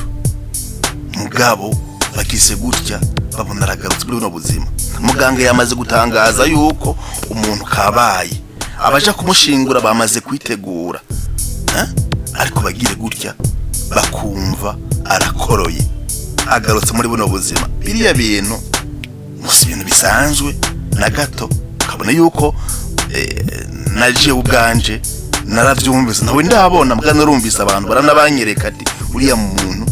mugabo bakise gutya babona aragarutse muri buno buzima. Muganga yamaze gutangaza yuko umuntu kabaye abaje kumushingura bamaze kwitegura, ariko bagire gutya bakumva arakoroye agarutse muri buno buzima. Biriya bintu musi ibintu bisanzwe na gato, kabone yuko naje ubwanje naravyumvise nawe ndabona mugana urumvise abantu baranabanyereka ati uriya muntu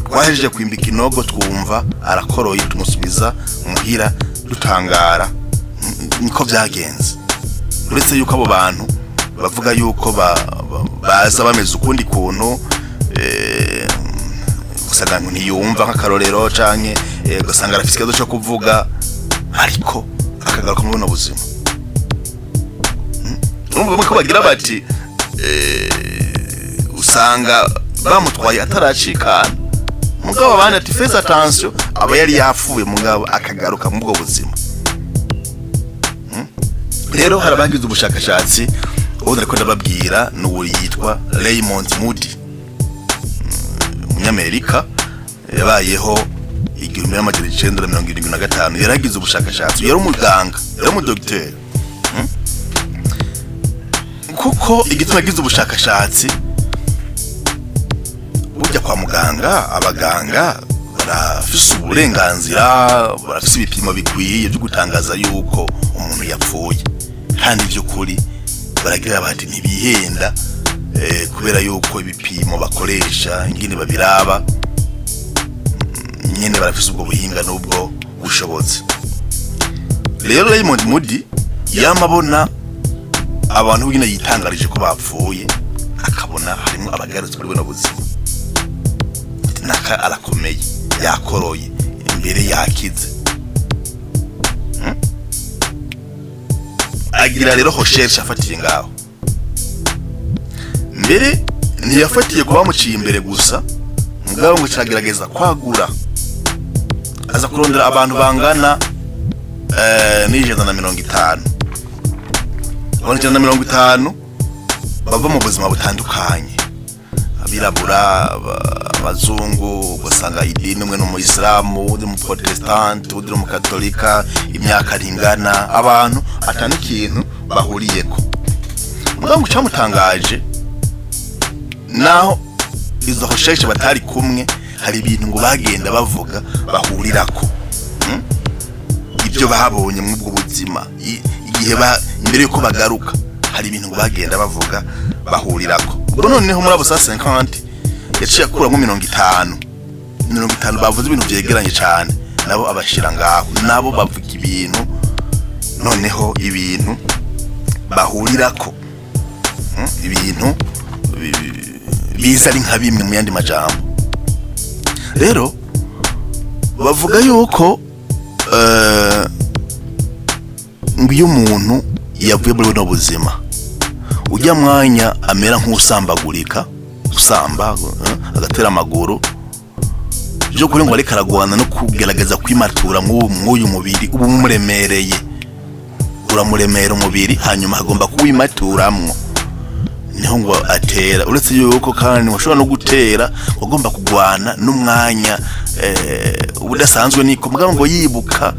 twahejeje kwimbika inogo twumva arakoroye tumusubiza muhira dutangara. Niko byagenze. Uretse yuko abo bantu bavuga yuko baza bameze ukundi kuntu gusanga ntiyumva nk'akarorero canke gusanga arafise ikibazo cyo kuvuga ariko akagaruka mu buno buzima. Urumva ko bagira bati usanga bamutwaye ataracikana, mugabo abandi ati fais attention aba yari yapfuye mugabo akagaruka mu bwo buzima. Rero harabagize ubushakashatsi ubu nariko ndababwira n'uwo yitwa Raymond Moody, umunyamerika yabayeho 1975. yaragize ubushakashatsi, yari umuganga, yari umudokiteri. Kuko igituma gize ubushakashatsi burya kwa muganga abaganga barafise uburenganzira, barafise ibipimo bikwiye byo gutangaza yuko umuntu yapfuye, kandi by'ukuri baragira bati ntibihenda kubera yuko ibipimo bakoresha ingene babiraba nyene barafise ubwo buhinga n'ubwo bushobozi. Rero Raymond Moody yamabona abantu bwine yitangarije ko bapfuye akabona harimo abagarutse muri buno buzima. Naka arakomeye yakoroye imbere yakize. Agira rero recherche afatiye ngaho. Mbere ntiyafatiye kuba muciye imbere gusa, mugabo ngo cyagerageza kwagura, aza kurondera abantu bangana n'150. Abantu 150 bava mu buzima butandukanye, abirabura, abazungu, gusanga idini umwe no mu Islamu, undi mu Protestant, undi mu Katolika, imyaka ringana, abantu atani kintu bahuriyeko. Mugabo cyamutangaje naho izo recherche batari kumwe, hari ibintu ngo bagenda bavuga bahurirako. Ibyo babonye mu bwo buzima igihe imbere yuko bagaruka, hari ibintu ngo bagenda bavuga bahurirako. Ubwo noneho muri abo 150 yaciye akuramo 50 bavuze ibintu byegeranye cyane, nabo abashira ngaho, nabo bavuga ibintu noneho ibintu bahurirako, ibintu biza ari nka bimwe mu yandi majambo. Rero bavuga yuko ngo iyo umuntu yavuye muri buno buzima ujya mwanya amera nk'usambagurika, usamba agatera amaguru, byo kuri ngo ariko aragwana no kugerageza kwimatura mw'uyu mubiri ubu umuremereye, uramuremera umubiri hanyuma agomba kuwimaturamwo, niho ngo atera. Uretse yuko kandi ushobora no gutera ugomba kugwana n'umwanya ubudasanzwe, niko mugabo ngo yibuka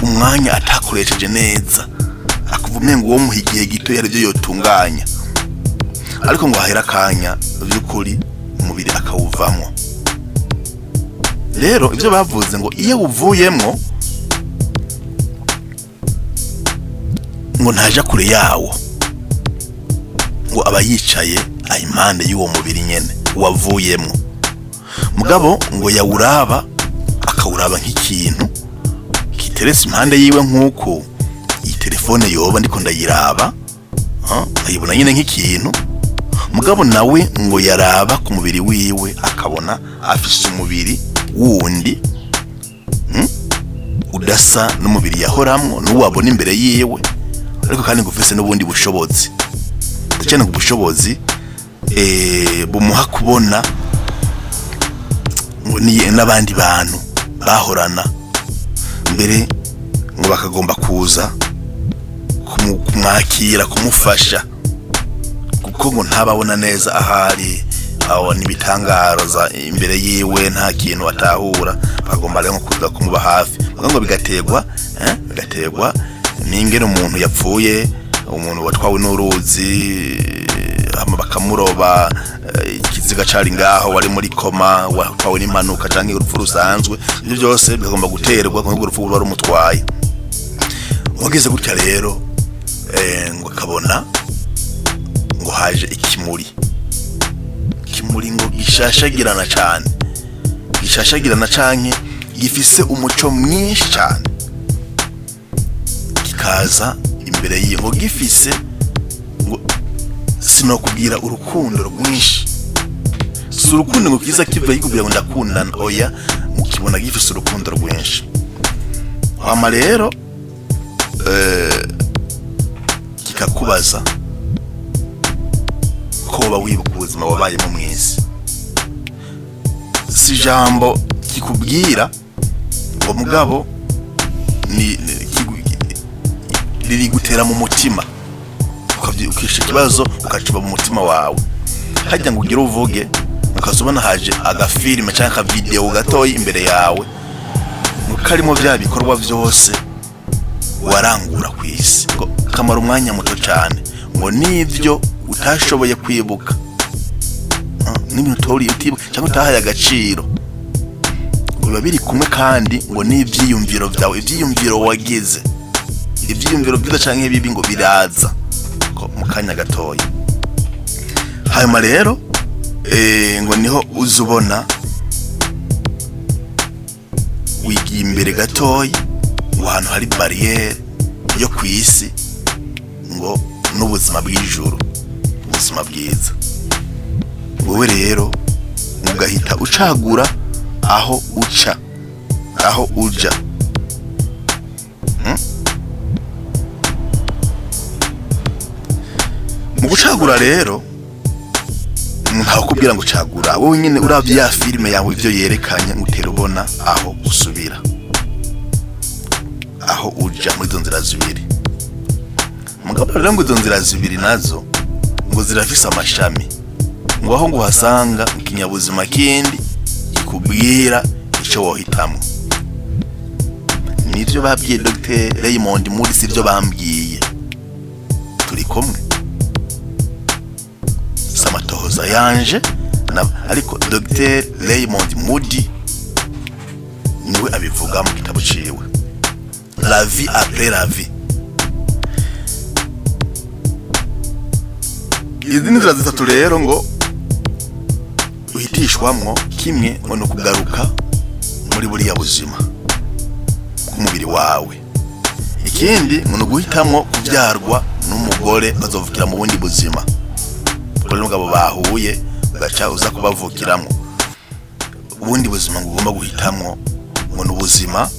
umwanya atakoresheje neza, akuvume ngo uwo muhigiye gito yari byo yotunganya, ariko ngo ahera kanya by'ukuri umubiri akawuvamo. Rero ibyo bavuze ngo iyo uvuyemwo ngo ntaja kure yawo, ngo aba yicaye impande y'uwo mubiri nyene wavuyemwo. Mugabo ngo yawuraba akawuraba nk'ikintu kiteretse impande yiwe, nk'uko iyi telefone yoba ndiko ndayiraba, ayibona nyine nk'ikintu. Mugabo nawe ngo yaraba ku mubiri wiwe akabona afise umubiri wundi udasa n'umubiri yahoramwo n'uwabona imbere yiwe, ariko kandi ngo ufise n'ubundi bushobozi, ndacane ku bushobozi bumuha kubona n'abandi bantu bahorana mbere, ngo bakagomba kuza kumwakira, kumufasha, kuko ngo ntababona neza ahari, aho n'ibitangaro za imbere yiwe nta kintu atahura, bagomba rero kuza kumuba hafi. Ngo bigategwa n'ingene umuntu yapfuye, umuntu watwawe n'uruzi bakamuroba, ikiziga cari ngaho wari muri koma, watwawe n'impanuka canke urupfu rusanzwe, ibyo byose bigomba guterwa ngo urupfu rwari umutwaye. Wageze gutya rero ngo akabona ngo haje ikimuri ngo gishashagirana canke gifise umuco mwinshi cyane, kikaza imbere yiwe ngo gifise ngo sinokubwira urukundo rwinshi, si urukundo ngo kiza kiva yikubwira ngo ndakundana, oya, mukibona gifise urukundo rwinshi. Hama rero kikakubaza ko woba wibuka ubuzima wabayemo mw'isi, si ijambo kikubwira ngo mugabo riri gutera mu mutima, ukisha ikibazo ukacuba mu mutima wawe, hajya ngo ugire uvuge, ukazubona haje agafilime cyangwa akavideo gatoyi imbere yawe, karimo bya bikorwa byose warangura ku isi, ngo kamara umwanya muto cyane, ngo nivyo utashoboye kwibuka, n'ibintu utibuka cyangwa utahaye agaciro, ngo biba biri kumwe kandi ngo n'ivyiyumviro byawe, ivyiyumviro wagize, ivyiyumviro byiza canke bibi ngo biraza mu kanya gatoya. Hanyuma rero ngo niho uzubona wigiye imbere gatoya, ngo ahantu hari barriere yo ku isi, ngo n'ubuzima bw'ijuru, ubuzima bwiza. Wowe rero ugahita ucagura aho uca, aho uja. Mu gucagura rero ntaho kubwira ngo cagura, wowe nyine uravye ya filime yawe ivyo yerekanye, utera ubona aho usubira, aho uja muri izo nzira zibiri. Mugabo rero ngo izo nzira zibiri nazo ngo zirafise amashami, ngo aho ngo uhasanga ikinyabuzima kindi kikubwira ico wohitamo. Nivyo babwiye Dr. Raymond Moody, sivyo bambwiye, turi kumwe, samatohoza yanje ariko Dr. Raymond Moody niwe abivuga mu gitabo ciwe La vie après la vie. Izi nzira zitatu rero ngo uhitishwamwo, kimwe ngo no kugaruka muri buriya buzima k'umubiri wawe, ikindi ngo no guhitamwo kubyarwa n'umugore bazovukira mu bundi buzima, kuri mugabo bahuye gaca uza kubavukiramo ubundi buzima ngo ugomba guhitamwo, ngo n'ubuzima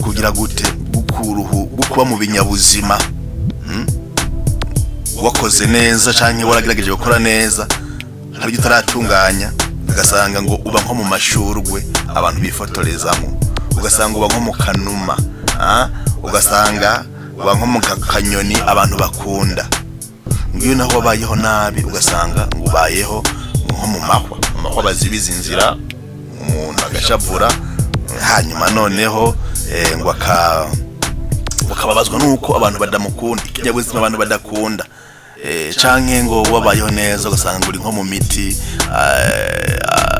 kugira gute bukuruhu bukuba mu binyabuzima, wakoze neza canke waragerageje gukora neza hari ibyo utaratunganya, ugasanga ngo uba nko mu mashurwe abantu bifotorezamo, ugasanga uba nko mu kanuma, ugasanga uba nko mu kanyoni abantu bakunda. Ngiyo naho wabayeho nabi, ugasanga ngo ubayeho nko mu mahwa bazibiza inzira, umuntu agashavura, hanyuma noneho ngo bakababazwa nuko abantu badamukunda, ikinyabuzima abantu badakunda. Canke ngo wabayeho neza, ugasanga uri nko mu miti,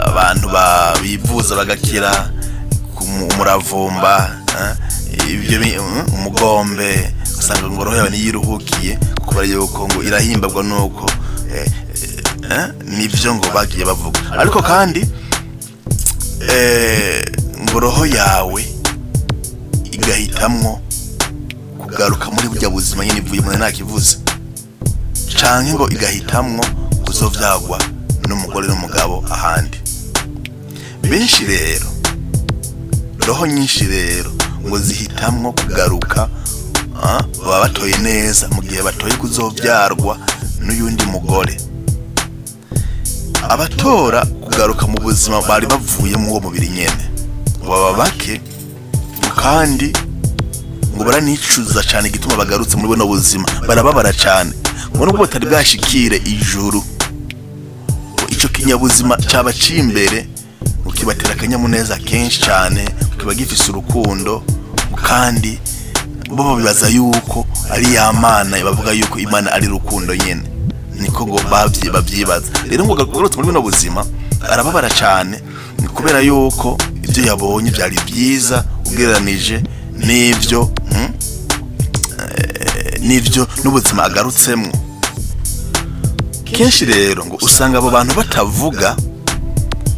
abantu bivuza bagakira, umuravumba, ibyo umugombe, ugasanga ngo roho yawe niyiruhukiye kuko yuko ngo irahimbagwa nuko nivyo ngo bagiye bavuga. Ariko kandi ngo roho yawe igahitamwo kugaruka muri burya buzima nyine ivuye umuntu ntakivuze, canke ngo igahitamwo kuzovyagwa n'umugore n'umugabo ahandi. Benshi rero, roho nyinshi rero ngo zihitamwo kugaruka, baba batoye neza mu gihe batoye kuzovyarwa n'uyundi mugore. Abatora kugaruka mu buzima bari bavuye mu uwo mubiri nyene baba bake, kandi ngo baranicuza cyane igituma bagarutse muri buno buzima, barababara cyane ngo nubwo batari bwashikire ijuru. Ico kinyabuzima cyaba cimbere ukibatera akanyamuneza kenshi cyane, ukiba gifise urukundo, kandi bo bibaza yuko ari ya Mana, bavuga yuko Imana ari rukundo nyene, niko ngo babyibaza. Rero ngo garutse muri buno buzima arababara cyane, ni kubera yuko ibyo yabonye byari byiza ugereranije n'ivyo n'ubuzima agarutsemo. Kenshi rero ngo usanga abo bantu batavuga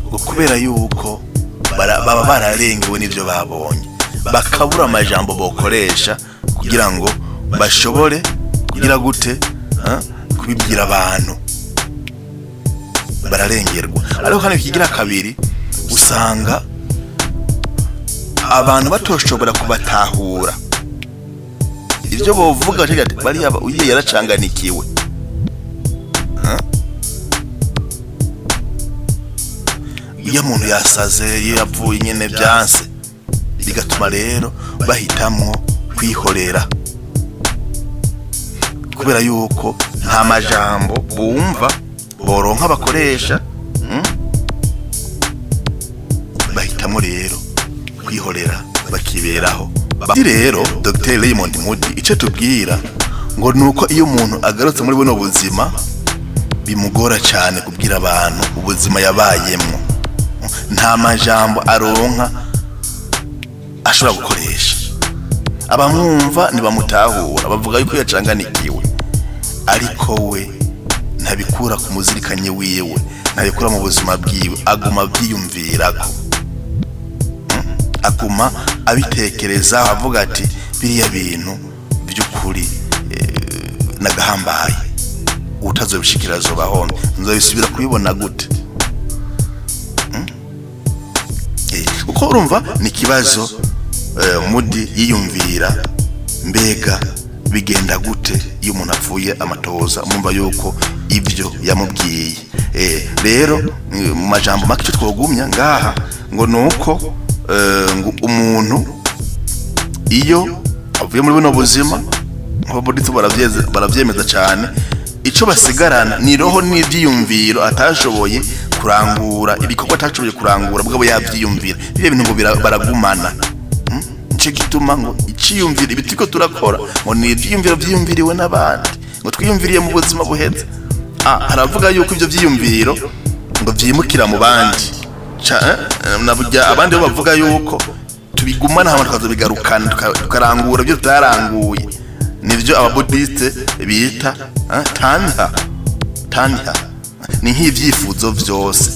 ngo kubera yuko baba bararengewe n'ivyo babonye, bakabura amajambo bokoresha kugira ngo bashobore kugira gute kubibwira abantu, bararengerwa. Ariko kandi kigira kabiri, usanga abantu batoshobora kubatahura ibyo bovuga, bariya uye yaracanganikiwe. Iyo umuntu yasaze, iyo yavuye nyene byanse, bigatuma rero bahitamwo kwihorera kubera yuko nta majambo bumva boronka bakoresha. Bahitamo rero kwihorera bakiberaho. Rero Dr. Raymond Moody ico tubwira ngo nuko iyo umuntu agarutse muri buno buzima bimugora cyane kubwira abantu ubuzima yabayemwo, nta majambo aronka ashobora gukoresha. Abamwumva ntibamutahura, bavuga yuko yacanganikiwe, ariko we ntabikura ku muzirikanye wiwe, ntabikura mu buzima bwiwe, aguma byiyumvirako, aguma abitekereza, avuga ati biriya bintu by'ukuri nagahambaye, utazobishikira zobahombe, nzobisubira kubibona gute? Uko urumva ni kibazo Moody yiyumvira, mbega bigenda gute iyo umuntu apfuye amatoza, mumva yuko ibyo yamubwiye. Rero mu majambo make twogumya ngaha ngo nuko ngo umuntu iyo avuye muri buno buzima, nk'aboditsi baravyemeza cyane, ico basigarana ni roho n'ivyiyumviro atashoboye kurangura, ibikorwa atashoboye kurangura bwabo yavyiyumvira. Biriya bintu ngo baragumana. Nico gituma ngo iciyumvira ibitiko turakora ngo ni ivyiyumviro vyiyumviriwe n'abandi, ngo twiyumviriye mu buzima buheze. Haravuga yuko ivyo vyiyumviro ngo vyimukira mu bandi, naburya abandi bo bavuga yuko tubigumana hama tukazobigarukana tukarangura ibyo tutaranguye. Nivyo ababudiste bita tanha, ni nk'ivyifuzo vyose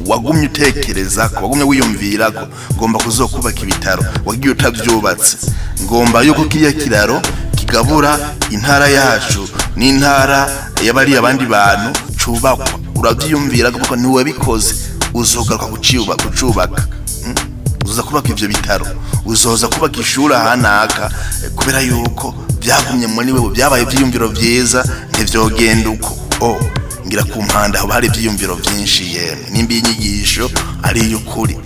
wagumye utekereza ko, wagumye wiyumvira ko ngomba kuzokubaka ibitaro, wagiye utavyubatse, ngomba yuko kiya kiraro kigabura intara yacu n'intara y'abari abandi bantu cubakwa, uravyiyumvira ko niwe bikoze, uzogaruka kucubaka, uzoza kubaka ivyo bitaro, uzoza kubaka ishuri ahanaka, kubera yuko byagumye muri wewe, byabaye ivyiyumviro vyiza, ntivyogenda uko. Ngira ku mpanda aho hari ivyiyumviro vyinshi yemwe, nimba inyigisho ari iy'ukuri,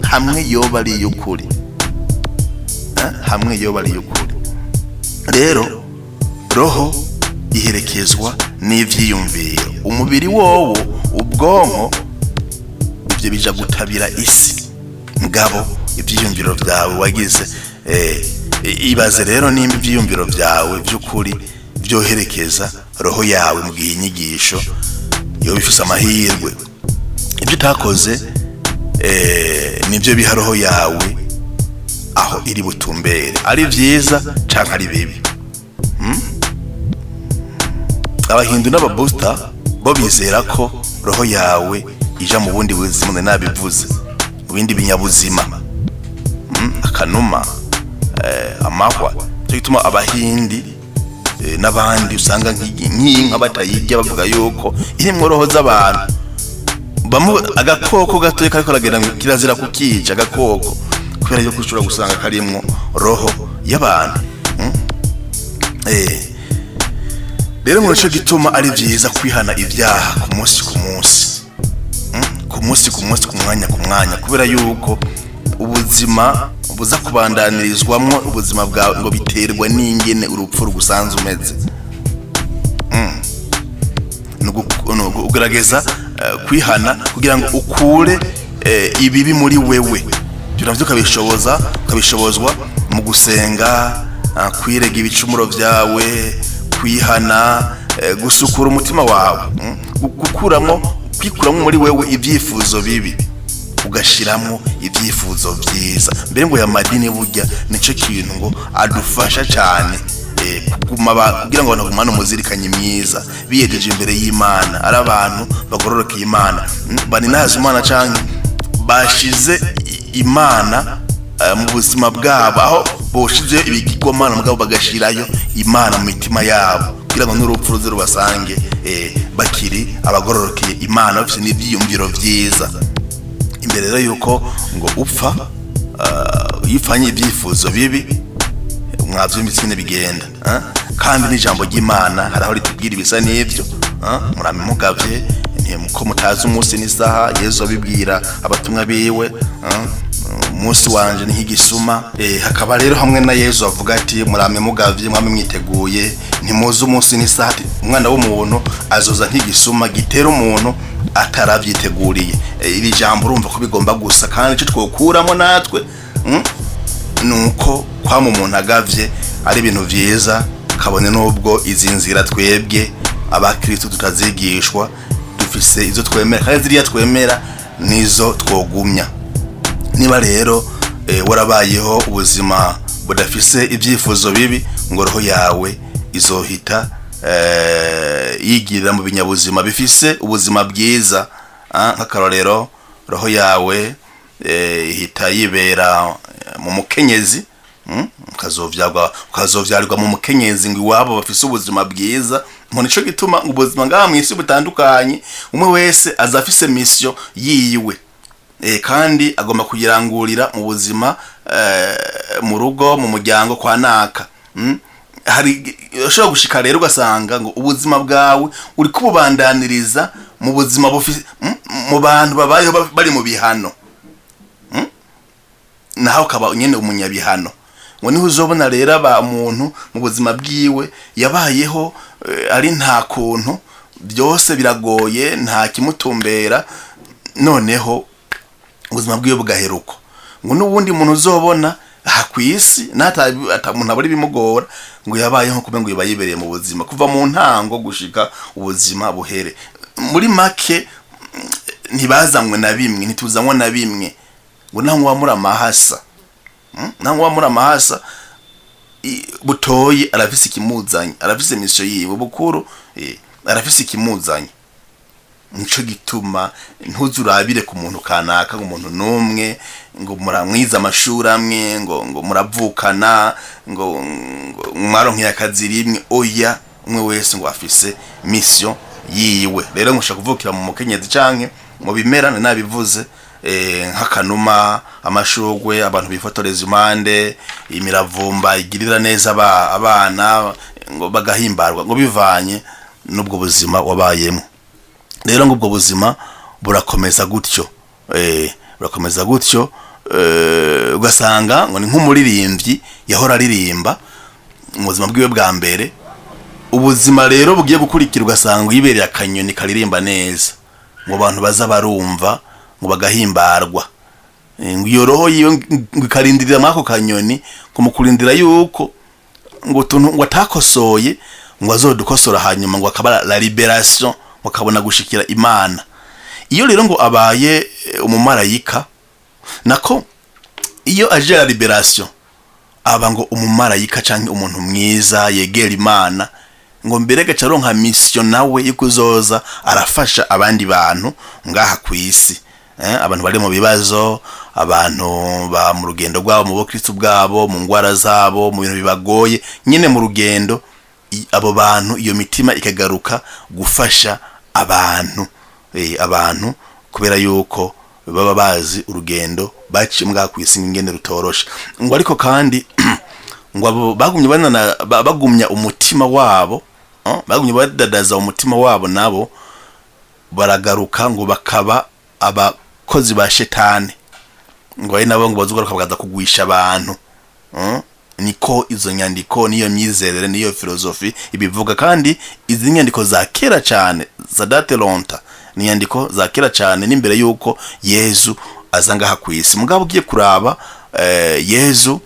hamwe yoba ari iy'ukuri, hamwe yoba ari iy'ukuri. Rero roho iherekezwa n'ivyiyumviro, umubiri wowo, ubwonko, ivyo bija gutabira isi, mugabo ivyiyumviro vyawe wagize. Ibaze rero nimba ivyiyumviro vyawe vy'ukuri vyoherekeza roho yawe mu gihe inyigisho yo bifise amahirwe, ibyo utakoze nibyo biha roho yawe aho iri butumbere, ari vyiza canke ari bibi. Abahindu n'ababusta bo bizera ko roho yawe ija mu bundi buzima, nabivuze, mu bindi binyabuzima, akanuma, amahwa. Cyo gituma abahindi n'abandi usanga nk'inka batayirya, bavuga yuko irimwo roho z'abantu. Bamwe agakoko gatoye kariko karagenda kirazira kukica agakoko, kubera yuko ushobora gusanga karimwo roho y'abantu. Rero ngo cyo gituma ari vyiza kwihana ibyaha ku munsi ku munsi, ku mwanya, kubera yuko ubuzima buza kubandanirizwamwo, ubuzima bwawe ngo biterwa n'ingene urupfu rugusanzwe umeze. Ugerageza kwihana kugira ngo ukure ibibi muri wewe, navyo ukabishobozwa mu gusenga, kwirega ibicumuro vyawe, kwihana, gusukura umutima wawe, kwikuramwo muri wewe ivyifuzo bibi, ugashiramwo ivyifuzo vyiza. Mbere ngo ya madini burya nico kintu ngo adufasha cyane kugira ngo abantu bagumane umuzirikanye myiza, biyegeje imbere y'Imana, ari abantu bagororokeye Imana, baninaza Imana canke bashize Imana mu buzima bwabo, aho boshize ibigirwamana mugabo bagashirayo Imana mu mitima yabo, kugira ngo n'urupfu ruze rubasange bakiri abagororokeye Imana, bafite n'ivyiyumviro vyiza. Imbere rero yuko ngo upfa yifanye ibyifuzo bibi, mwavyo imitsine bigenda, kandi n'ijambo ry'Imana haraho ritubwira ibisa n'ivyo. Murame mugavye ko mutazi umunsi n'isaha, Yesu abibwira abatumwa biwe, umunsi wanje ni nk'igisuma. Hakaba rero hamwe na Yesu avuga ati murame mugavye, mwame mwiteguye, ntimuzi umunsi n'isaha, umwana w'umuntu azoza nk'igisuma gitera umuntu ataravyiteguriye. Iri jambo urumva ko bigomba gusa, kandi ico twokuramo natwe nuko kwa mu muntu agavye ari ibintu vyiza, kabone n'ubwo izi nzira twebwe abakristo tutazigishwa, dufise izo twemera, kandi ziriya twemera nizo twogumya. Niba rero warabayeho ubuzima budafise ivyifuzo bibi, ngo roho yawe izohita yigirira mu binyabuzima bifise ubuzima bwiza. Nk'akarorero, roho yawe ihita yibera mu mukenyezi, ukazovyarwa mu mukenyezi, ngo iwabo bafise ubuzima bwiza. Nico gituma ubuzima ngaha mw'isi butandukanye, umwe wese azafise mission yiwe, kandi agomba kuyirangurira mu buzima, mu rugo, mu muryango kwa naka. Hari ushobora gushika rero ugasanga ngo ubuzima bwawe uri kububandaniriza mu buzima bufise mu bantu babayeho bari mu bihano, naho ukaba nyene umunyabihano. Ngo niho uzobona rero umuntu mu buzima bwiwe yabayeho ari nta kuntu, byose biragoye, nta kimutumbera, noneho ubuzima bwiwe bugaheruka. Ngo n'ubundi muntu uzobona kwisi nata umuntu abari bimugora, ngo yabayeho kuba ngo yibereye mu buzima kuva mu ntango gushika ubuzima buhere. Muri make ntibazamwe na bimwe, ntituzamwe na bimwe. Ngo naho wamura amahasa, naho wamura amahasa butoyi arafise ikimuzanye, arafise mission yiwe bukuru, arafise ikimuzanye. Nico gituma ntuzurabire ku muntu kanaka, ngo umuntu numwe, ngo muramwiza amashuri amwe, ngo muravukana, ngo mwaronke akazi rimwe. Oya, umwe wese ngo afise mission yiwe. Rero ngushaka kuvukira mu mukenyezi canke mu bimera, nabivuze, nk'akanuma, amashugwe, abantu bifotoreza impande, imiravumba igirira neza abana ngo bagahimbarwa, ngo bivanye n'ubwo buzima wabayemo. Rero ngo ubwo buzima burakomeza gutyo, burakomeza gutyo, ugasanga ngo ni nk'umuririmbyi yahora aririmba mu buzima bwiwe bwa mbere. Ubuzima rero bugiye gukurikira ugasanga yibereye akanyoni karirimba neza, ngo abantu baza barumva ngo bagahimbarwa. Ngo iyo roho yiwe ikarindira mwako kanyoni ngo mukurindira yuko ngo tuntu ngo atakosoye ngo azodukosora, hanyuma ngo akaba la liberation, bakabona gushikira Imana. Iyo rero ngo abaye umumarayika, nako iyo aje la liberation aba ngo umumarayika canke umuntu mwiza yegera Imana, ngo mbere gacaronka mission nawe yukuzoza arafasha abandi bantu ngaha kwisi. Abantu bari mu bibazo, abantu ba mu rugendo rwabo mu bukristo bwabo, mu ngwara zabo, mu bintu bibagoye nyine mu rugendo, abo bantu iyo mitima ikagaruka gufasha abantu, abantu kubera yuko baba bazi urugendo baciye mbwa kwisi ngende rutorosha. Ngo ariko kandi ngo abo bagumya umutima wabo, bagumye badadaza umutima wabo, nabo baragaruka ngo bakaba abakozi ba shetani, ngo ari nabo ngo bazugaruka bakaza kugwisha abantu. Niko izo nyandiko niyo myizerere niyo filosofi ibivuga. Kandi izi nyandiko za kera cyane za date lonta, ni nyandiko za kera cyane n'imbere yuko Yezu azanga hakwisi. Mugabo ugiye kuraba Yezu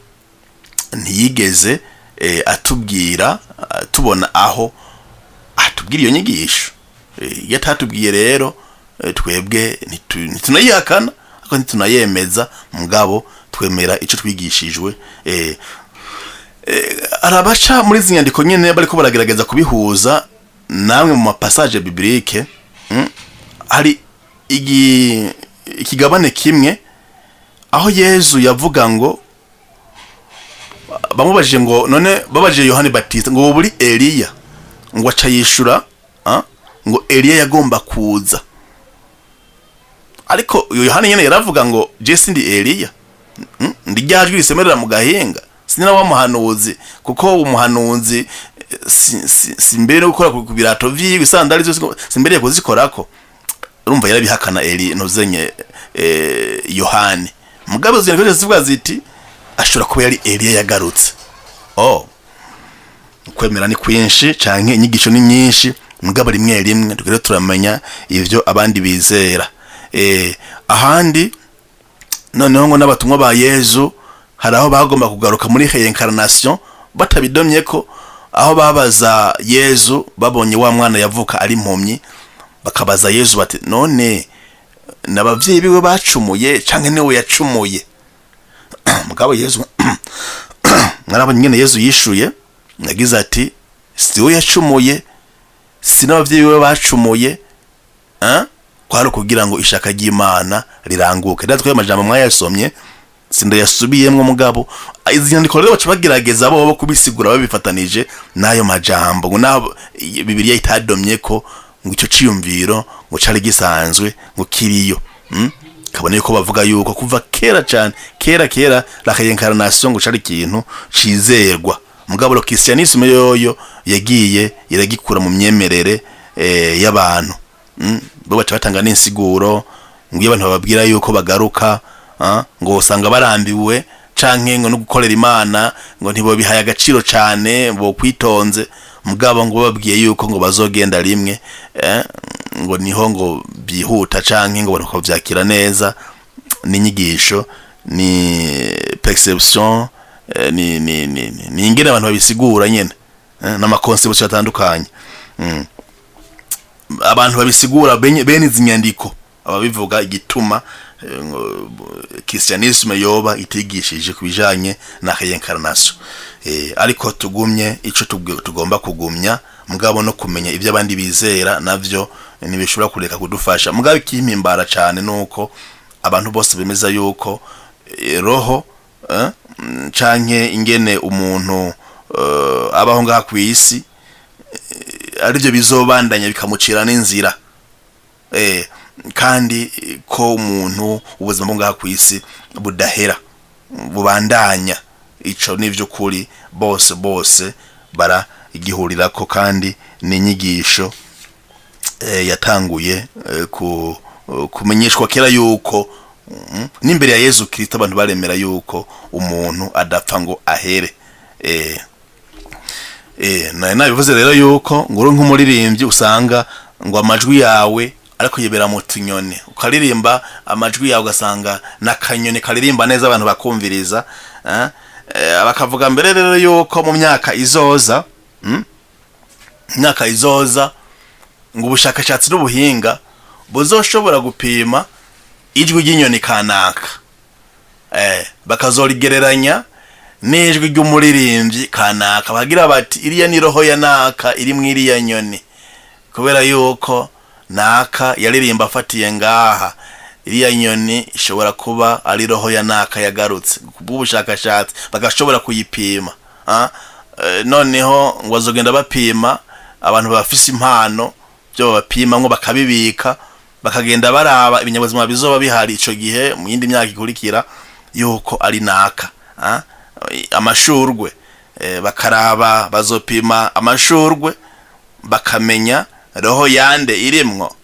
ntiyigeze atubwira, tubona aho atubwira iyo nyigisho. Yatatubwiye rero twebwe ntitunayihakana ariko ntitunayemeza, mugabo twemera ico twigishijwe. Arabaca muri izi nyandiko nyene bariko baragerageza kubihuza namwe mu mapassage biblique. Hari ikigabane kimwe aho Yezu yavuga ngo, bamubajije ngo none babajije Yohani Batista ngo buri Eliya, ngo aca yishura ngo Eliya yagomba kuza. Ariko Yohani nyene yaravuga ngo je sindi Eliya, ndijajwe risemerera mu gahinga, sinina wa muhanuzi, kuko umuhanuzi simbere no gukora ku birato vyiwe sandali zo simbere kuzikorako. Urumva yarabihakana Eli nozenye Yohani. Mugabo ziriko zivuga ziti ashobora kuba yari Eliya yagarutse. Kwemera ni kwinshi canke inyigisho ni nyinshi, mugabo rimwe rimwe tugere turamenya ivyo abandi bizera. Ahandi noneho ngo n'abatumwa ba Yezu haraho bagomba kugaruka muri reincarnation batabidomye ko, aho babaza Yezu babonye wa mwana yavuka ari impumyi, bakabaza Yezu bati none nabavyeyi biwe bacumuye canke niwe yacumuye? Mugabo Yezu mwarabonye nyene Yezu yishuye, nagize ati siwe yacumuye, sinabavyeyi biwe bacumuye, kwari kugira ngo ishaka ry'Imana riranguke. Natwe amajambo mwayasomye sindayasubiyemwe, mugabo izi nyandiko rero baca bagerageza bo kubisigura babifatanije nayo majambo, ngo naho Bibiliya itadomye ko ngo ico ciyumviro ngo cari gisanzwe ngo kiriyo. Kabone ko bavuga yuko kuva kera cyane, kera la reincarnation ngo cari ikintu cizerwa. Mugabo lo christianisme yoyo yagiye iragikura mu myemerere y'abantu. Bo baca batanga n'insiguro ngo iyo abantu bababwira yuko bagaruka, ngo usanga barambiwe canke ngo no gukorera Imana ngo ntibo bihaye agaciro cyane, bo kwitonze. Mugabo ngo babwiye yuko ngo bazogenda rimwe, ngo niho ngo bihuta canke ngo bakavyakira neza. N'inyigisho ni perception, ni ingene abantu babisigura nyene, n'amaconception atandukanye. Abantu babisigura bene izi nyandiko ababivuga igituma christianisme yoba itigishije kubijanye na reincarnation. Ariko tugumye ico tugomba kugumya, mugabo no kumenya ivyo abandi bizera navyo nibishobora kureka kudufasha. Mugabo ikimpimbara cyane nuko abantu bose bemeza yuko roho canke ingene umuntu abaho ngaha kwisi arivyo bizobandanya bikamucira n'inzira. kandi ko umuntu ubuzima bwo ngaha ku isi budahera bubandanya. Ico nivyo kuri bose bara igihurirako, kandi ni inyigisho yatanguye kumenyeshwa kera yuko n'imbere ya Yesu Kristo abantu baremera yuko umuntu adapfa ngo ahere. Nabivuze rero yuko ngoro nk'umuririmbyi usanga ngo amajwi yawe ariko yibera mu tunyoni, ukaririmba amajwi yawe ugasanga n'akanyoni karirimba neza abantu bakumviriza. Bakavuga mbere rero yuko mu myaka izoza ngo ubushakashatsi n'ubuhinga buzoshobora gupima ijwi ry'inyoni kanaka, bakazorigereranya n'ijwi ry'umuririmbyi kanaka, bagira bati iriya ni roho ya naka iri mu iriya nyoni, kubera yuko naka yaririmba afatiye ngaha, iriya nyoni ishobora kuba ari roho ya naka yagarutse. Kubw'ubushakashatsi bagashobora kuyipima. Noneho ngo bazogenda bapima abantu bafise impano byo bapima ngo bakabibika, bakagenda baraba ibinyabuzima bizoba bihari ico gihe mu yindi myaka ikurikira yuko ari naka. Amashurwe bakaraba, bazopima amashurwe bakamenya roho yande irimwo.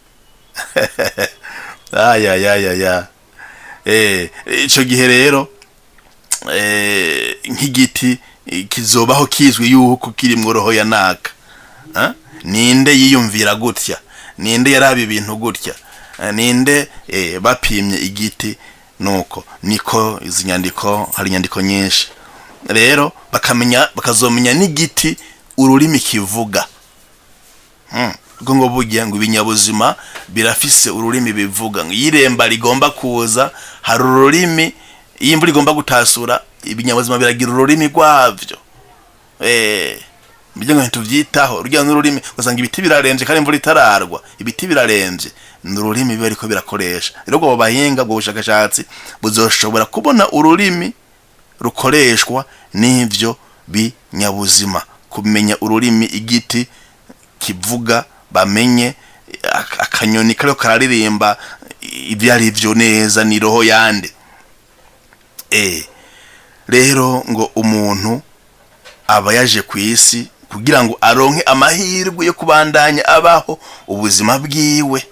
Ico gihe rero nk'igiti kizobaho kizwi yuko kirimwo roho ya naka. Ninde yiyumvira gutya, ninde yaraba ibintu gutya, ninde bapimye igiti. Nuko niko izi nyandiko, hari nyandiko nyinshi rero bakazomenya n'igiti ururimi kivuga. Ngo bugiye ngo ibinyabuzima birafise ururimi bivuga, ngo yiremba rigomba kuza hari ururimi, imvura igomba gutasura ibinyabuzima biragira ururimi rwavyo. Bijye ngo tuvyitaho urya n'ururimi, usanga ibiti biraremvye kandi imvura itararwa, ibiti biraremvye n'ururimi biba ariko birakoresha. Rero ngo bahinga ngo ubushakashatsi buzoshobora kubona ururimi rukoreshwa n'ivyo binyabuzima, kumenya ururimi igiti kivuga, bamenye akanyoni kariho kararirimba ibyo ari byo neza ni roho yande. Rero ngo umuntu aba yaje ku isi kugira ngo aronke amahirwe yo kubandanya abaho ubuzima bwiwe.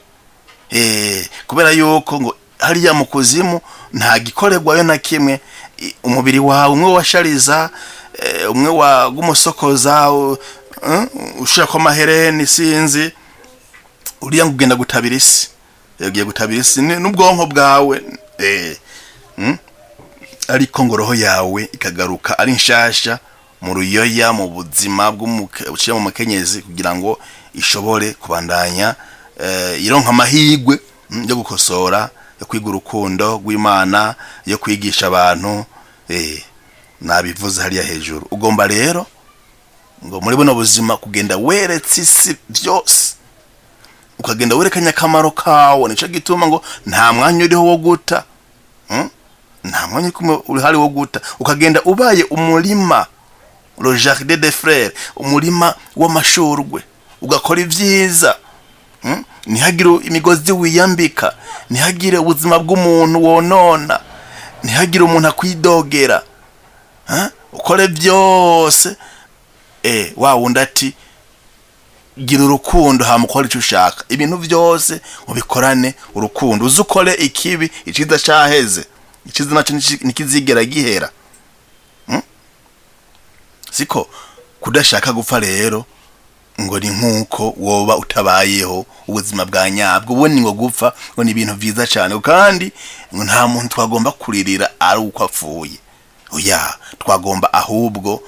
Kubera yuko ngo hariya mu kuzimu nta gikorerwayo na kimwe. Umubiri wawe umwe washariza, umwe wagumusokoza, ushaka ko mahereni sinzi, uriya ngo ugenda gutabira isi, yagiye gutabira isi n'ubwonko bwawe. Ariko ngo roho yawe ikagaruka ari nshasha mu ruyoya, mu buzima bw'uciye mu makenyezi, kugira ngo ishobore kubandanya ironka amahirwe yo gukosora, yo kwiga urukundo rw'Imana, yo kwigisha abantu. Nabivuze hariya hejuru. Ugomba rero ngo muri buno buzima kugenda weretse isi byose, ukagenda werekanya akamaro kawo. Nico gituma ngo nta mwanya uriho wo guta, nta mwanya uri wo guta. Ukagenda ubaye umurima, le jardin des frères, umurima w'amashurwe, ugakora ivyiza. Ntihagire imigozi wiyambika, ntihagire ubuzima bw'umuntu wonona, ntihagire umuntu akwidogera. Ukore byose wa wundi ati gira urukundo hamukora icyo ushaka. Ibintu byose ubikorane urukundo. Uzukore ikibi iciza cyaheze, iciza nacyo nikizigera gihera. Siko kudashaka gupfa rero ngo ni nkuko woba utabayeho ubuzima bwa nyabwo. Ubone ngo gupfa ngo ni ibintu byiza cyane, kandi ngo nta muntu twagomba kuririra ari uko apfuye. Oya, twagomba ahubwo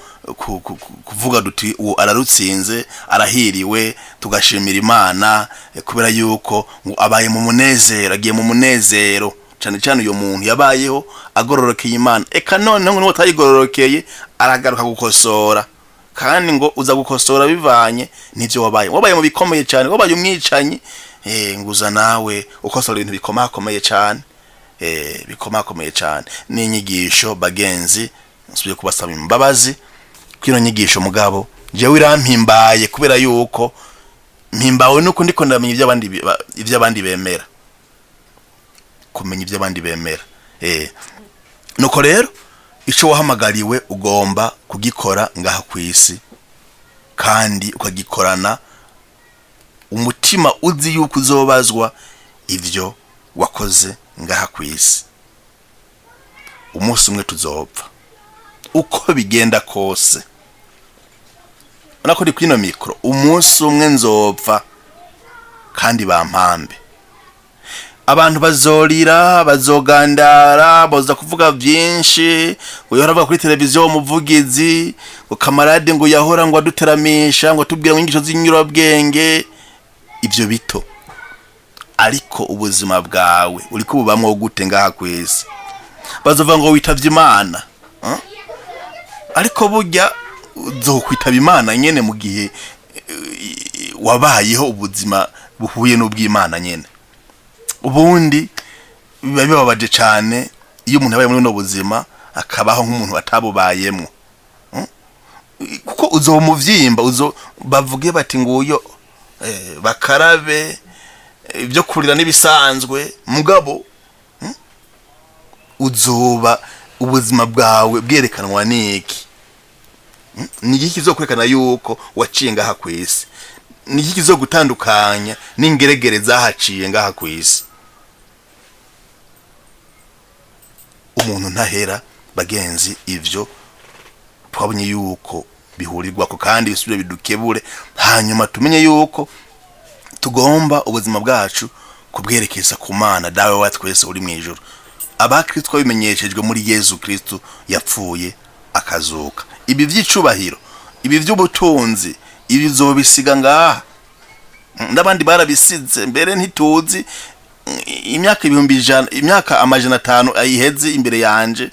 kuvuga duti uwo ararutsinze, arahiriwe, tugashimira Imana kubera yuko ngo abaye mu munezero, agiye mu munezero. Cyane cyane uyo muntu yabayeho agororokeye Imana. Eka none ngo utayigororokeye aragaruka gukosora, kandi ngo uza gukosora bivanye n'ivyo wabaye mu bikomeye cyane, wabaye umwicanyi, nguza nawe ukosora ibintu bikomakomeye cyane. Bikomakomeye cyane. Ni inyigisho bagenzi, nsubiye kubasaba imbabazi kwino nyigisho mugabo jewe irampimbaye, kubera yuko mpimbawe nuko ndiko ndamenya ivy'abandi bemera. kumenya ibyo abandi bemera. Nuko rero ico wahamagariwe ugomba kugikora ngaha kwisi, kandi ukagikorana umutima uzi yuko uzobazwa ivyo wakoze ngaha kwisi. Umunsi umwe tuzopfa, uko bigenda kose. Nako ndi kwino mikro, umunsi umwe nzopfa kandi bampambe. Abantu bazorira, bazogandara, boza kuvuga byinshi, ngo yahora kuri televiziyo umuvugizi, ngo kamarade ngo yahora ngo aduteramisha, ngo tubwira ngo ingisho z'inyurabwenge. Ibyo bito, ariko ubuzima bwawe uri kububamwo gute ngaha kwisi? Bazova ngo witavye Imana, ariko burya uzokwitaba Imana nyene mu gihe wabayeho ubuzima buhuye n'ubw'Imana nyene. Ubundi biba bibabaje cyane iyo umuntu abaye muri no buzima akabaho nk'umuntu atabubayemo, kuko uzomuvyimba, bavuge bati nguyo bakarabe ibyo kurira nibisanzwe, mugabo uzoba ubuzima bwawe bwerekanwa niki? Ni iki kizokwerekana yuko waciye ngaha kwisi? Ni iki kizogutandukanya n'ingeregere zahaciye ngaha kwisi? Umuntu ntahera bagenzi, ivyo twabonye yuko bihurirwa ko kandi bisubire bidukebure, hanyuma tumenye yuko tugomba ubuzima bwacu kubwerekeza ku Mana dawe wa twese uri mu ijuru. Abakristo bimenyeshejwe muri Yesu Kristo yapfuye akazuka. Ibi vy'icubahiro, ibi vy'ubutunzi, ibi zobisiga ngaha. Ndabandi barabisize mbere ntituzi. Imyaka 100, imyaka 500 ayiheze imbere yanje,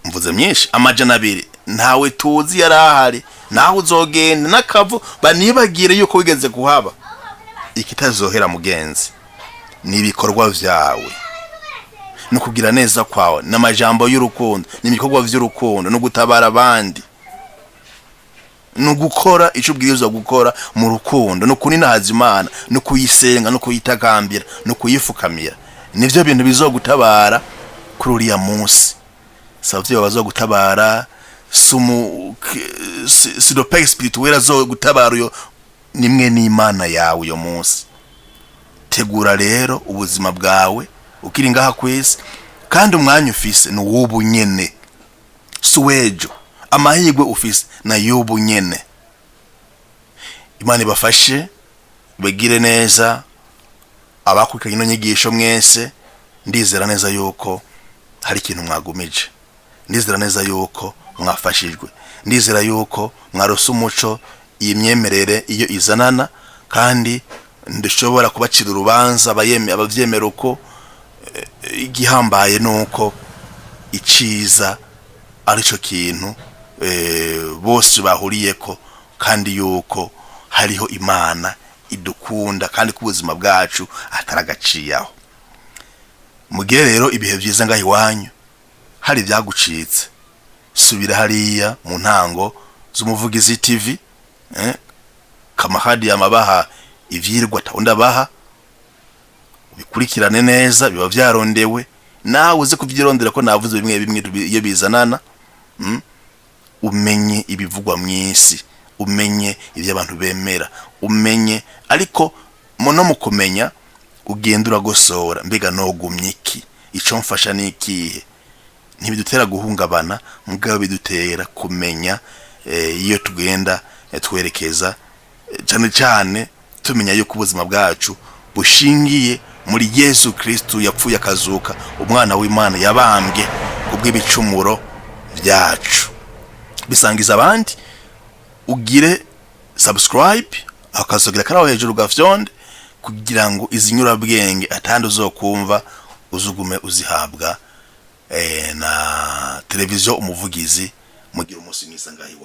mvuze myinshi, 200 ntawe tuzi yarahari, naho uzogenda nakavu banibagire yuko wigeze kuhaba. Ikitazohera mugenzi ni ibikorwa vyawe, no kugira neza kwawe, n'amajambo y'urukundo, n'imikorwa vy'urukundo, no gutabara abandi, no gukora ico ubwirizwa gukora mu rukundo, no kuninahaza Imana, no kuyisenga, no kuyitakambira, no kuyifukamira. Nivyo bintu bizogutabara kuri uriya munsi. Savyo bazogutabara, sidope spirituel azogutabara yo nimwe n'Imana yawe uyo munsi. Tegura rero ubuzima bwawe ukiri ngaha kwisi, kandi umwanya ufise ni ubu nyene, suwejo amahirwe ufise na yubu nyene. Imana ibafashe begire neza abakurikanye no nyigisho mwese. Ndizera neza yuko hari ikintu mwagumije, ndizera neza yuko mwafashijwe, ndizera yuko mwarose umuco imyemerere iyo izanana, kandi ndishobora kubacira urubanza abavyemera uko igihambaye nuko iciza arico kintu bose bahuriyeko, kandi yuko hariho Imana idukunda, kandi ku buzima bwacu ataragaciyaho. Mugire rero ibihe vyiza ngaho iwanyu. Hari vyagucitse, subira hariya mu ntango z'umuvugizi TV, kamahadi yamabaha ivyirwa tawunda baha, ubikurikirane neza, biba vyarondewe, nawe uze kuvyirondera ko navuze bimwe bimwe iyo bizanana. Umenye ibivugwa mwisi, umenye ivyo abantu bemera, umenye, ariko no mukumenya ugendura gosora, mbega no gumyiki ico mfasha nikihe. Ntibidutera guhungabana, mugabo bidutera kumenya iyo tugenda twerekeza, cyane cyane tumenya yuko ubuzima bwacu bushingiye muri Yesu Kristo yapfuye akazuka, umwana w'Imana yabambwe kubw'ibicumuro byacu. Bisangiza abandi, ugire subscribe, akazogira karaho hejuru gafyonde, kugira ngo izinyurabwenge atandi uzokumva uzugume uzihabwa na televiziyo umuvugizi. Mugira umunsi mwiza ngaho iwanyu.